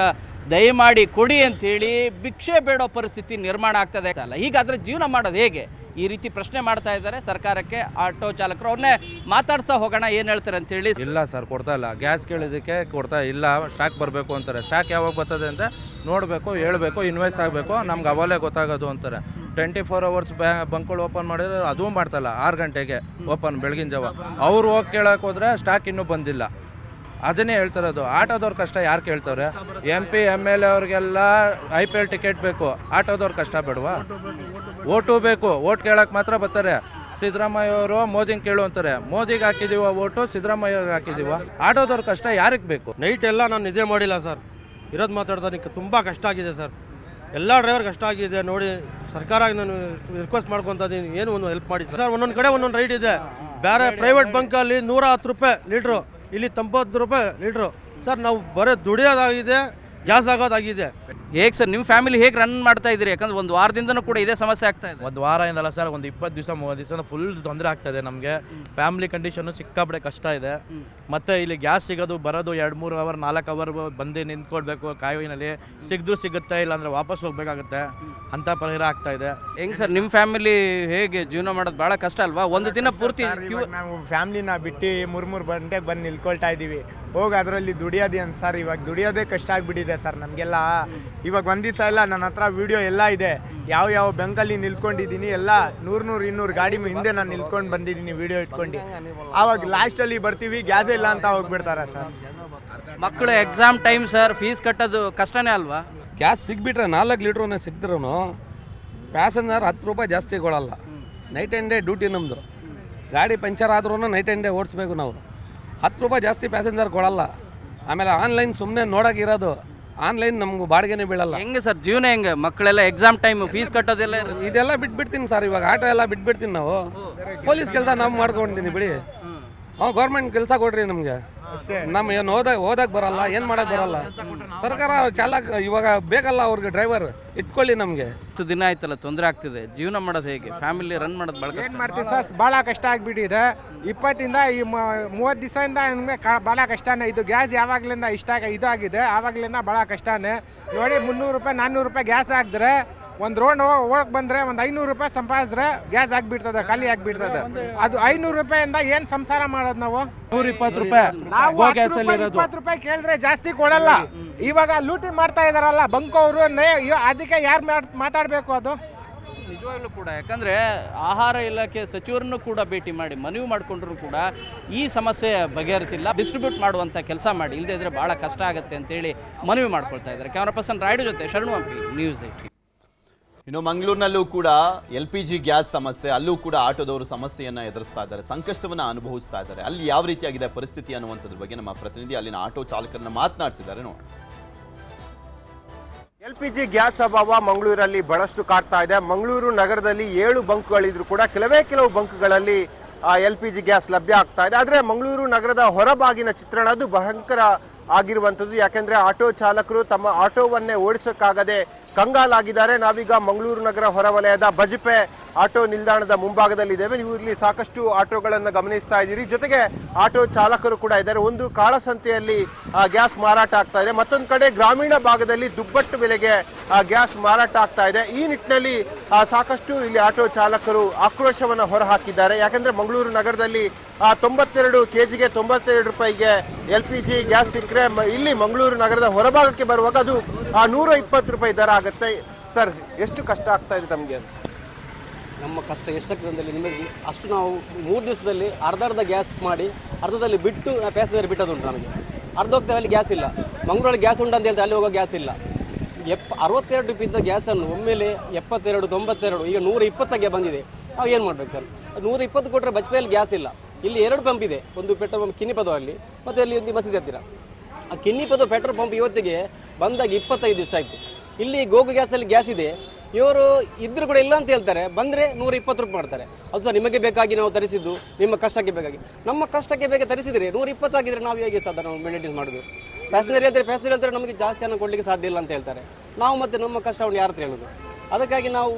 ದಯಮಾಡಿ ಕೊಡಿ ಅಂತೇಳಿ ಭಿಕ್ಷೆ ಬೇಡೋ ಪರಿಸ್ಥಿತಿ ನಿರ್ಮಾಣ ಆಗ್ತದೆ ಅಲ್ಲ. ಹೀಗಾದರೆ ಜೀವನ ಮಾಡೋದು ಹೇಗೆ? ಈ ರೀತಿ ಪ್ರಶ್ನೆ ಮಾಡ್ತಾ ಇದ್ದಾರೆ ಸರ್ಕಾರಕ್ಕೆ ಆಟೋ ಚಾಲಕರು. ಅವ್ರನ್ನೇ ಮಾತಾಡ್ತಾ ಹೋಗೋಣ, ಏನು ಹೇಳ್ತಾರೆ ಅಂತೇಳಿ. ಇಲ್ಲ ಸರ್, ಕೊಡ್ತಾ ಇಲ್ಲ. ಗ್ಯಾಸ್ ಕೇಳಿದ್ದಕ್ಕೆ ಕೊಡ್ತಾ ಇಲ್ಲ. ಸ್ಟಾಕ್ ಬರಬೇಕು ಅಂತಾರೆ. ಸ್ಟಾಕ್ ಯಾವಾಗ ಬರ್ತದೆ ಅಂತ ನೋಡಬೇಕು, ಹೇಳಬೇಕು, ಇನ್ವೆಸ್ಟ್ ಆಗಬೇಕು, ನಮ್ಗೆ ಅವಲೇ ಗೊತ್ತಾಗೋದು ಅಂತಾರೆ. 24 hours ಬಂಕ್ಗಳು ಓಪನ್ ಮಾಡಿದ್ರೆ ಅದೂ ಮಾಡ್ತಾಯಿಲ್ಲ. 6 ಗಂಟೆಗೆ ಓಪನ್ ಬೆಳಗಿನ ಜಾವ. ಅವ್ರು ಹೋಗಿ ಕೇಳೋಕೆ ಹೋದರೆ ಸ್ಟಾಕ್ ಇನ್ನೂ ಬಂದಿಲ್ಲ. ಅದನ್ನೇ ಹೇಳ್ತಿರೋದು. ಆಟೋದವ್ರ ಕಷ್ಟ ಯಾರು ಕೇಳ್ತವ್ರೆ? MP MLA ಅವ್ರಿಗೆಲ್ಲ IPL ಟಿಕೆಟ್ ಬೇಕು. ಆಟೋದವ್ರ ಕಷ್ಟ ಬೇಡವಾ? ಓಟು ಬೇಕು, ಓಟ್ ಕೇಳೋಕೆ ಮಾತ್ರ ಬರ್ತಾರೆ. ಸಿದ್ದರಾಮಯ್ಯ ಅವರು ಮೋದಿನ ಕೇಳು ಅಂತಾರೆ. ಮೋದಿಗೆ ಹಾಕಿದೀವ ಓಟು, ಸಿದ್ದರಾಮಯ್ಯವ್ರಿಗೆ ಹಾಕಿದೀವ. ಆಟೋದವ್ರ ಕಷ್ಟ ಯಾರಿಗೆ ಬೇಕು? ನೈಟ್ ಎಲ್ಲ ನಾನು ನಿದ್ದೆ ಮಾಡಿಲ್ಲ ಸರ್. ಇರೋದು ಮಾತಾಡ್ತಾನೆ ತುಂಬ ಕಷ್ಟ ಆಗಿದೆ ಸರ್. ಎಲ್ಲ ಡ್ರೈವರ್ ಕಷ್ಟ ಆಗಿದೆ ನೋಡಿ. ಸರ್ಕಾರ ನಾನು ರಿಕ್ವೆಸ್ಟ್ ಮಾಡ್ಕೊತಾ ಇದ್ದೀನಿ, ಏನು ಒಂದು ಹೆಲ್ಪ್ ಮಾಡಿ ಸರ್. ಒಂದೊಂದು ಕಡೆ ಒಂದೊಂದು ರೈಟ್ ಇದೆ. ಬೇರೆ ಪ್ರೈವೇಟ್ ಬಂಕಲ್ಲಿ 110 ರೂಪಾಯಿ ಲೀಟ್ರು, ಇಲ್ಲಿ 90 ರೂಪಾಯಿ ಲೀಟ್ರು ಸರ್. ನಾವು ಬರೀ ದುಡಿಯೋದಾಗಿದೆ, ಗ್ಯಾಸ್ ಆಗೋದಾಗಿದೆ. ಹೇಗೆ ಸರ್ ನಿಮ್ಮ ಫ್ಯಾಮಿಲಿ ಹೇಗೆ ರನ್ ಮಾಡ್ತಾ ಇದ್ದೀರಿ? ಯಾಕಂದ್ರೆ ಒಂದು ವಾರದಿಂದನೂ ಕೂಡ ಇದೇ ಸಮಸ್ಯೆ ಆಗ್ತಾ ಇದೆ. ಒಂದು ವಾರದಿಂದಲ್ಲ ಸರ್, ಒಂದು 20 ದಿವಸ 30 ದಿವಸ ಫುಲ್ ತೊಂದರೆ ಆಗ್ತಾಯಿದೆ ನಮಗೆ. ಫ್ಯಾಮಿಲಿ ಕಂಡೀಷನ್ನು ಸಿಕ್ಕಾಪಟ್ಟೆ ಕಷ್ಟ ಇದೆ. ಮತ್ತು ಇಲ್ಲಿ ಗ್ಯಾಸ್ ಸಿಗೋದು ಬರೋದು 2-3 ಅವರ್ 4 ಅವರ್ ಬಂದು ನಿಂತ್ಕೊಳ್ಬೇಕು ಕಾಯುವಿನಲ್ಲಿ. ಸಿಗಿದ್ರೂ ಸಿಗುತ್ತೆ, ಇಲ್ಲಾಂದರೆ ವಾಪಸ್ ಹೋಗ್ಬೇಕಾಗುತ್ತೆ. ಅಂಥ ಪರಿಹಾರ ಆಗ್ತಾಯಿದೆ. ಹೆಂಗೆ ಸರ್ ನಿಮ್ಮ ಫ್ಯಾಮಿಲಿ ಹೇಗೆ ಜೀವನ ಮಾಡೋದು? ಭಾಳ ಕಷ್ಟ ಅಲ್ವಾ? ಒಂದು ದಿನ ಪೂರ್ತಿ ನಾವು ಫ್ಯಾಮ್ಲಿನ ಬಿಟ್ಟು 3 ಗಂಟೆಗೆ ಬಂದು ನಿಲ್ಕೊಳ್ತಾ ಇದ್ದೀವಿ. ಹೋಗಿ ಅದರಲ್ಲಿ ದುಡಿಯೋದೇನು ಸರ್? ಇವಾಗ ದುಡಿಯೋದೇ ಕಷ್ಟ ಆಗಿಬಿಟ್ಟಿದೆ ಸರ್ ನಮಗೆಲ್ಲ. ಇವಾಗ ಒಂದು ದಿವಸ ಎಲ್ಲ ನನ್ನ ಹತ್ರ ವೀಡಿಯೋ ಎಲ್ಲ ಇದೆ. ಯಾವ ಬೆಂಕಲ್ಲಿ ನಿಲ್ಕೊಂಡಿದ್ದೀನಿ ಎಲ್ಲ 100-200 ಗಾಡಿ ಹಿಂದೆ ನಾನು ನಿಲ್ಕೊಂಡು ಬಂದಿದ್ದೀನಿ ವೀಡಿಯೋ ಇಟ್ಕೊಂಡು. ಆವಾಗ ಲಾಸ್ಟಲ್ಲಿ ಬರ್ತೀವಿ, ಗ್ಯಾಸ್ ಇಲ್ಲ ಅಂತ ಹೋಗ್ಬಿಡ್ತಾರೆ ಸರ್. ಮಕ್ಕಳು ಎಕ್ಸಾಮ್ ಟೈಮ್ ಸರ್, ಫೀಸ್ ಕಟ್ಟೋದು ಕಷ್ಟನೇ ಅಲ್ವಾ? ಗ್ಯಾಸ್ ಸಿಗ್ಬಿಟ್ರೆ 4 ಲೀಟ್ರನ್ನ ಸಿಕ್ದ್ರೂ ಪ್ಯಾಸೆಂಜರ್ 10 ರೂಪಾಯಿ ಜಾಸ್ತಿ ಕೊಡಲ್ಲ. ನೈಟ್ ಆ್ಯಂಡ್ ಡೇ ಡ್ಯೂಟಿ ನಮ್ಮದು. ಗಾಡಿ ಪಂಚರ್ ಆದ್ರೂ ನೈಟ್ ಆ್ಯಂಡ್ ಡೇ ಓಡಿಸ್ಬೇಕು ನಾವು. 10 ರೂಪಾಯಿ ಜಾಸ್ತಿ ಪ್ಯಾಸೆಂಜರ್ ಕೊಡಲ್ಲ. ಆಮೇಲೆ ಆನ್ಲೈನ್ ಸುಮ್ಮನೆ ನೋಡೋಕ್ಕಿರೋದು, ಆನ್ಲೈನ್ ನಮ್ಗೆ ಬಾಡಿಗೆನೇ ಬೀಳಲ್ಲ. ಹೆಂಗೆ ಸರ್ ಜೀವನ ಹೆಂಗೆ? ಮಕ್ಕಳೆಲ್ಲ ಎಕ್ಸಾಮ್ ಟೈಮ್ ಫೀಸ್ ಕಟ್ಟೋದೆಲ್ಲ ಇದೆಲ್ಲ ಬಿಟ್ಬಿಡ್ತೀನಿ ಸರ್. ಇವಾಗ ಆಟೋ ಎಲ್ಲ ಬಿಟ್ಬಿಡ್ತೀನಿ ನಾವು. ಪೊಲೀಸ್ ಕೆಲಸ ನಾವು ಮಾಡ್ಕೊಂಡಿದ್ದೀನಿ ಬಿಡಿ. ಗೌರ್ಮೆಂಟ್ ಕೆಲಸ ಕೊಡ್ರಿ ನಮಗೆ. ನಮ್ಮ ಏನು ಓದಕ್ಕೆ ಬರಲ್ಲ, ಏನು ಮಾಡೋಕ್ಕೆ ಬರಲ್ಲ. ಸರ್ಕಾರ ಚಾಲಕ ಇವಾಗ ಬೇಕಲ್ಲ ಅವ್ರಿಗೆ ಡ್ರೈವರ್ ಇಟ್ಕೊಳ್ಳಿ ನಮಗೆ. 10 ದಿನ ಆಯ್ತಲ್ಲ, ತೊಂದರೆ ಆಗ್ತಿದೆ. ಜೀವನ ಮಾಡೋದು ಹೇಗೆ? ಫ್ಯಾಮಿಲಿ ರನ್ ಮಾಡೋದು ಭಾಳ ಕಷ್ಟ. ಏನು ಮಾಡ್ತೀವಿ ಸರ್, ಭಾಳ ಕಷ್ಟ ಆಗಿಬಿಟ್ಟಿದೆ. 20ರಿಂದ ಈ 30 ದಿವಸದಿಂದ ನಮಗೆ ಭಾಳ ಕಷ್ಟನೇ. ಇದು ಗ್ಯಾಸ್ ಯಾವಾಗಲಿಂದ ಇದಾಗಿದೆ ಆವಾಗಲಿಂದ ಭಾಳ ಕಷ್ಟನೇ ನೋಡಿ. 300 ರೂಪಾಯಿ 400 ರೂಪಾಯಿ ಗ್ಯಾಸ್ ಹಾಕಿದ್ರೆ ಒಂದು ರೋಡ್ ಹೋಗಕ್ಕೆ ಬಂದರೆ ಒಂದು 500 ರೂಪಾಯಿ ಸಂಪಾದಿಸಿದ್ರೆ ಗ್ಯಾಸ್ ಆಗಿಬಿಡ್ತದೆ, ಖಾಲಿ ಆಗಿಬಿಡ್ತದೆ. ಅದು 500 ರೂಪಾಯಿಂದ ಏನು ಸಂಸಾರ ಮಾಡೋದು ನಾವು? 120 ರೂಪಾಯಿ ನಾವು 20 ರೂಪಾಯಿ ಕೇಳಿದ್ರೆ ಜಾಸ್ತಿ ಕೊಡಲ್ಲ. ಇವಾಗ ಲೂಟಿ ಮಾಡ್ತಾ ಇದಾರಲ್ಲ ಬಂಕವರು, ಅದಕ್ಕೆ ಯಾರು ಮಾತಾಡಬೇಕು? ಅದು ನಿಜವಾಗ್ಲೂ ಕೂಡ ಯಾಕಂದರೆ ಆಹಾರ ಇಲಾಖೆ ಸಚಿವರನ್ನು ಕೂಡ ಭೇಟಿ ಮಾಡಿ ಮನವಿ ಮಾಡಿಕೊಂಡ್ರು ಕೂಡ ಈ ಸಮಸ್ಯೆ ಬಗೆಹರಿತಿಲ್ಲ. ಡಿಸ್ಟ್ರಿಬ್ಯೂಟ್ ಮಾಡುವಂಥ ಕೆಲಸ ಮಾಡಿ, ಇಲ್ಲದೇ ಇದ್ದರೆ ಭಾಳ ಕಷ್ಟ ಆಗುತ್ತೆ ಅಂತೇಳಿ ಮನವಿ ಮಾಡ್ಕೊಳ್ತಾ ಇದ್ದಾರೆ. ಕ್ಯಾಮರಾ ಪರ್ಸನ್ ರಾಯ್ಡು ಜೊತೆ ಶರಣು ಹಂಪಿ, ನ್ಯೂಸ್ 18. ಇನ್ನು ಮಂಗಳೂರಿನಲ್ಲೂ ಕೂಡ LPG ಗ್ಯಾಸ್ ಸಮಸ್ಯೆ, ಅಲ್ಲೂ ಕೂಡ ಆಟೋದವರು ಸಮಸ್ಯೆಯನ್ನ ಎದುರಿಸ್ತಾ ಇದ್ದಾರೆ, ಸಂಕಷ್ಟವನ್ನ ಅನುಭವಿಸ್ತಾ ಇದ್ದಾರೆ. ಅಲ್ಲಿ ಯಾವ ರೀತಿಯಾಗಿದೆ ಪರಿಸ್ಥಿತಿ ಅನ್ನುವಂಥದ್ರ ಬಗ್ಗೆ ನಮ್ಮ ಪ್ರತಿನಿಧಿ ಅಲ್ಲಿನ ಆಟೋ ಚಾಲಕರನ್ನ ಮಾತನಾಡಿಸಿದ್ದಾರೆ ನೋಡಿ. LPG ಗ್ಯಾಸ್ ಅಭಾವ ಮಂಗಳೂರಲ್ಲಿ ಬಹಳಷ್ಟು ಕಾಡ್ತಾ ಇದೆ. ಮಂಗಳೂರು ನಗರದಲ್ಲಿ 7 ಬಂಕ್ಗಳಿದ್ರು ಕೂಡ ಕೆಲವು ಬಂಕ್ಗಳಲ್ಲಿ LPG ಗ್ಯಾಸ್ ಲಭ್ಯ ಆಗ್ತಾ ಇದೆ. ಆದರೆ ಮಂಗಳೂರು ನಗರದ ಹೊರಬಾಗಿನ ಚಿತ್ರಣ ಅದು ಭಯಂಕರ ಆಗಿರುವಂಥದ್ದು. ಯಾಕೆಂದ್ರೆ ಆಟೋ ಚಾಲಕರು ತಮ್ಮ ಆಟೋವನ್ನೇ ಓಡಿಸೋಕ್ಕಾಗದೆ ಕಂಗಾಲಾಗಿದ್ದಾರೆ. ನಾವೀಗ ಮಂಗಳೂರು ನಗರ ಹೊರವಲಯದ ಬಜಪೆ ಆಟೋ ನಿಲ್ದಾಣದ ಮುಂಭಾಗದಲ್ಲಿದ್ದೇವೆ. ನೀವು ಇಲ್ಲಿ ಸಾಕಷ್ಟು ಆಟೋಗಳನ್ನು ಗಮನಿಸ್ತಾ ಇದ್ದೀರಿ. ಜೊತೆಗೆ ಆಟೋ ಚಾಲಕರು ಕೂಡ ಇದ್ದಾರೆ. ಒಂದು ಕಾಳಸಂತೆಯಲ್ಲಿ ಗ್ಯಾಸ್ ಮಾರಾಟ ಆಗ್ತಾ ಇದೆ, ಮತ್ತೊಂದು ಕಡೆ ಗ್ರಾಮೀಣ ಭಾಗದಲ್ಲಿ ದುಪ್ಪಟ್ಟು ಬೆಲೆಗೆ ಗ್ಯಾಸ್ ಮಾರಾಟ ಆಗ್ತಾ ಇದೆ. ಈ ನಿಟ್ಟಿನಲ್ಲಿ ಸಾಕಷ್ಟು ಇಲ್ಲಿ ಆಟೋ ಚಾಲಕರು ಆಕ್ರೋಶವನ್ನು ಹೊರಹಾಕಿದ್ದಾರೆ. ಯಾಕಂದ್ರೆ ಮಂಗಳೂರು ನಗರದಲ್ಲಿ 92 kgಗೆ 92 ರೂಪಾಯಿಗೆ LPG ಗ್ಯಾಸ್ ಸಿಕ್ಕರೆ ಇಲ್ಲಿ ಮಂಗಳೂರು ನಗರದ ಹೊರಭಾಗಕ್ಕೆ ಬರುವಾಗ ಅದು 120 ರೂಪಾಯಿ ದರ ಆಗುತ್ತೆ. ಸರ್, ಎಷ್ಟು ಕಷ್ಟ ಆಗ್ತಾ ಇದೆ ತಮಗೆ? ನಮ್ಮ ಕಷ್ಟ ಎಷ್ಟಾಗ್ತದೆ ನಿಮಗೆ ಅಷ್ಟು. ನಾವು 3 ದಿವಸದಲ್ಲಿ ಅರ್ಧ ಗ್ಯಾಸ್ ಮಾಡಿ ಅರ್ಧದಲ್ಲಿ ಬಿಟ್ಟು ಪ್ಯಾಸೆಂಜರ್ ಬಿಟ್ಟದುಂಟು. ನಮಗೆ ಅರ್ಧ ಹೋಗ್ತೇವೆ, ಅಲ್ಲಿ ಗ್ಯಾಸ್ ಇಲ್ಲ. ಮಂಗಳೂರಲ್ಲಿ ಗ್ಯಾಸ್ ಉಂಟು ಅಂತ ಹೇಳ್ತಾರೆ, ಅಲ್ಲಿ ಹೋಗೋ ಗ್ಯಾಸ್ ಇಲ್ಲ. 62 ರೂಪಾಯಿ ಇದ್ದ ಗ್ಯಾಸನ್ನು ಒಮ್ಮೆಲೆ 72, 92, ಈಗ 120ಗೆ ಬಂದಿದೆ. ನಾವು ಏನು ಮಾಡ್ಬೇಕು ಸರ್? 120 ಕೊಟ್ಟರೆ ಬಜ್ಪೆಯಲ್ಲಿ ಗ್ಯಾಸ್ ಇಲ್ಲ. ಇಲ್ಲಿ 2 ಪಂಪ್ ಇದೆ, ಒಂದು ಪೆಟ್ರೋಲ್ ಪಂಪ್ ಕಿನ್ನಿಪದದಲ್ಲಿ, ಮತ್ತು ಅಲ್ಲಿ ಒಂದು ಮಸೀದಿ ಹತ್ತಿರ. ಆ ಕಿನ್ನಿಪದ ಪೆಟ್ರೋಲ್ ಪಂಪ್ ಇವತ್ತಿಗೆ ಬಂದಾಗ 25 ದಿವಸ ಆಯಿತು. ಇಲ್ಲಿ ಗೋಗು ಗ್ಯಾಸಲ್ಲಿ ಗ್ಯಾಸ್ ಇದೆ, ಇವರು ಇದ್ರೂ ಕೂಡ ಇಲ್ಲ ಅಂತ ಹೇಳ್ತಾರೆ. ಬಂದರೆ 120 ರೂಪಾಯಿ ಮಾಡ್ತಾರೆ. ಅದು ಸರ್ ನಿಮಗೆ ಬೇಕಾಗಿ ನಾವು ತರಿಸಿದ್ದು, ನಿಮ್ಮ ಕಷ್ಟಕ್ಕೆ ಬೇಕಾಗಿ. ನಮ್ಮ ಕಷ್ಟಕ್ಕೆ ಬೇಗ ತರಿಸಿದರೆ 120 ಆಗಿದ್ರೆ ನಾವು ಹೇಗೆ ಸಾಧ್ಯ ನಾವು ಮೇಂಟೈನ್ ಮಾಡೋದು? ಪ್ಯಾಸೆಂಜರ್ ಹೇಳ್ತಾರೆ ನಮಗೆ ಜಾಸ್ತಿ ಹಣ ಕೊಡಲಿಕ್ಕೆ ಸಾಧ್ಯ ಇಲ್ಲ ಅಂತ ಹೇಳ್ತಾರೆ. ನಾವು ಮತ್ತೆ ನಮ್ಮ ಕಷ್ಟವನ್ನು ಯಾರ ಹತ್ರ ಹೇಳೋದು? ಅದಕ್ಕಾಗಿ ನಾವು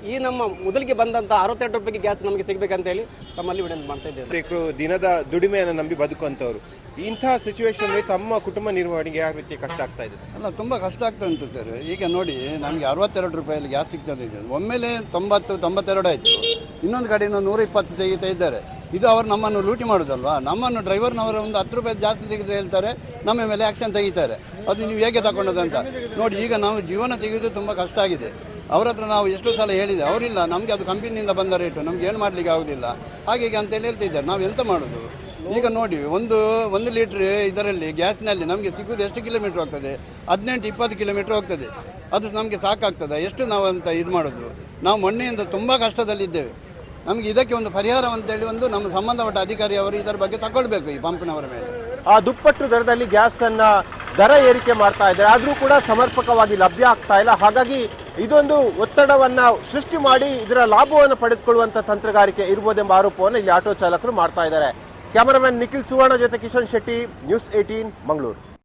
ಈ ನಮ್ಮ ಮೊದಲಿಗೆ ಬಂದಂಥ 62 ರೂಪಾಯಿಗೆ ಗ್ಯಾಸ್ ನಮಗೆ ಸಿಗಬೇಕಂತ ಹೇಳಿ ತಮ್ಮಲ್ಲಿ ವಿನಂತಿ ಮಾಡ್ತಾ ಇದ್ದೇವೆ. ದಿನದ ದುಡಿಮೆಯನ್ನು ನಂಬಿ ಬದುಕುವಂಥವ್ರು ಇಂಥ ಸಿಚುವೇಶನ್ ತಮ್ಮ ಕುಟುಂಬ ನಿರ್ವಹಣೆಗೆ ಯಾವ ರೀತಿ ಕಷ್ಟ ಆಗ್ತಾ ಇದೆ? ಅಲ್ಲ, ತುಂಬ ಕಷ್ಟ ಆಗ್ತಾ ಉಂಟು ಸರ್. ಈಗ ನೋಡಿ, ನಮಗೆ 62 ರೂಪಾಯಲ್ಲಿ ಗ್ಯಾಸ್ ಸಿಗ್ತದೆ. ಒಮ್ಮೆಲೆ 90, 92 ಆಯಿತು. ಇನ್ನೊಂದು ಕಡೆಯಿಂದ 120 ತೆಗಿತಾ ಇದ್ದಾರೆ. ಇದು ಅವರು ನಮ್ಮನ್ನು ಲೂಟಿ ಮಾಡೋದಲ್ವಾ? ನಮ್ಮನ್ನು ಡ್ರೈವರ್ನವರು ಒಂದು 10 ರೂಪಾಯಿ ಜಾಸ್ತಿ ತೆಗೆದ್ರೆ ಹೇಳ್ತಾರೆ, ನಮ್ಮ ಮೇಲೆ ಆ್ಯಕ್ಷನ್ ತೆಗಿತಾರೆ. ಅದು ನೀವು ಹೇಗೆ ತಗೊಂಡದಂತ ನೋಡಿ. ಈಗ ನಾವು ಜೀವನ ತೆಗೆಯೋದು ತುಂಬ ಕಷ್ಟ ಆಗಿದೆ. ಅವ್ರ ಹತ್ರ ನಾವು ಎಷ್ಟು ಸಲ ಹೇಳಿದೆ, ಅವರಿಲ್ಲ, ನಮಗೆ ಅದು ಕಂಪನಿಯಿಂದ ಬಂದ ರೇಟು, ನಮ್ಗೆ ಏನು ಮಾಡಲಿಕ್ಕೆ ಆಗೋದಿಲ್ಲ ಹಾಗೆ ಅಂತೇಳಿ ಹೇಳ್ತಿದ್ದಾರೆ. ನಾವು ಎಂತ ಮಾಡೋದು? ಈಗ ನೋಡಿ, ಒಂದು ಲೀಟ್ರ್ ಇದರಲ್ಲಿ ಗ್ಯಾಸ್ನಲ್ಲಿ ನಮಗೆ ಸಿಗೋದು ಎಷ್ಟು ಕಿಲೋಮೀಟ್ರ್ ಹೋಗ್ತದೆ? 18-20 ಕಿಲೋಮೀಟ್ರ್ ಹೋಗ್ತದೆ. ಅದು ನಮಗೆ ಸಾಕಾಗ್ತದೆ? ಎಷ್ಟು ನಾವು ಅಂತ ಇದು ಮಾಡೋದು? ನಾವು ಮೊನ್ನೆಯಿಂದ ತುಂಬ ಕಷ್ಟದಲ್ಲಿದ್ದೇವೆ. ನಮಗೆ ಇದಕ್ಕೆ ಒಂದು ಪರಿಹಾರ ಅಂತೇಳಿ ಒಂದು ನಮ್ಮ ಸಂಬಂಧಪಟ್ಟ ಅಧಿಕಾರಿ ಅವರು ಇದರ ಬಗ್ಗೆ ತಗೊಳ್ಬೇಕು ಈ ಪಂಪಿನವರ ಮೇಲೆ. ಆ ದುಪ್ಪಟ್ಟು ದರದಲ್ಲಿ ಗ್ಯಾಸ್ ಅನ್ನ ದರ ಏರಿಕೆ ಮಾಡ್ತಾ ಇದ್ದಾರೆ, ಆದ್ರೂ ಕೂಡ ಸಮರ್ಪಕವಾಗಿ ಲಭ್ಯ ಆಗ್ತಾ ಇಲ್ಲ. ಹಾಗಾಗಿ ಇದೊಂದು ಒತ್ತಡವನ್ನ ಸೃಷ್ಟಿ ಮಾಡಿ ಇದರ ಲಾಭವನ್ನು ಪಡೆದುಕೊಳ್ಳುವಂತ ತಂತ್ರಗಾರಿಕೆ ಇರ್ಬೋದೆಂಬ ಆರೋಪವನ್ನು ಇಲ್ಲಿ ಆಟೋ ಚಾಲಕರು ಮಾಡ್ತಾ ಇದ್ದಾರೆ. ಕ್ಯಾಮರಾಮನ್ ನಿಖಿಲ್ ಸುವರ್ಣ ಜೊತೆ ಕಿಶನ್ ಶೆಟ್ಟಿ, ನ್ಯೂಸ್ 18 ಮಂಗಳೂರು.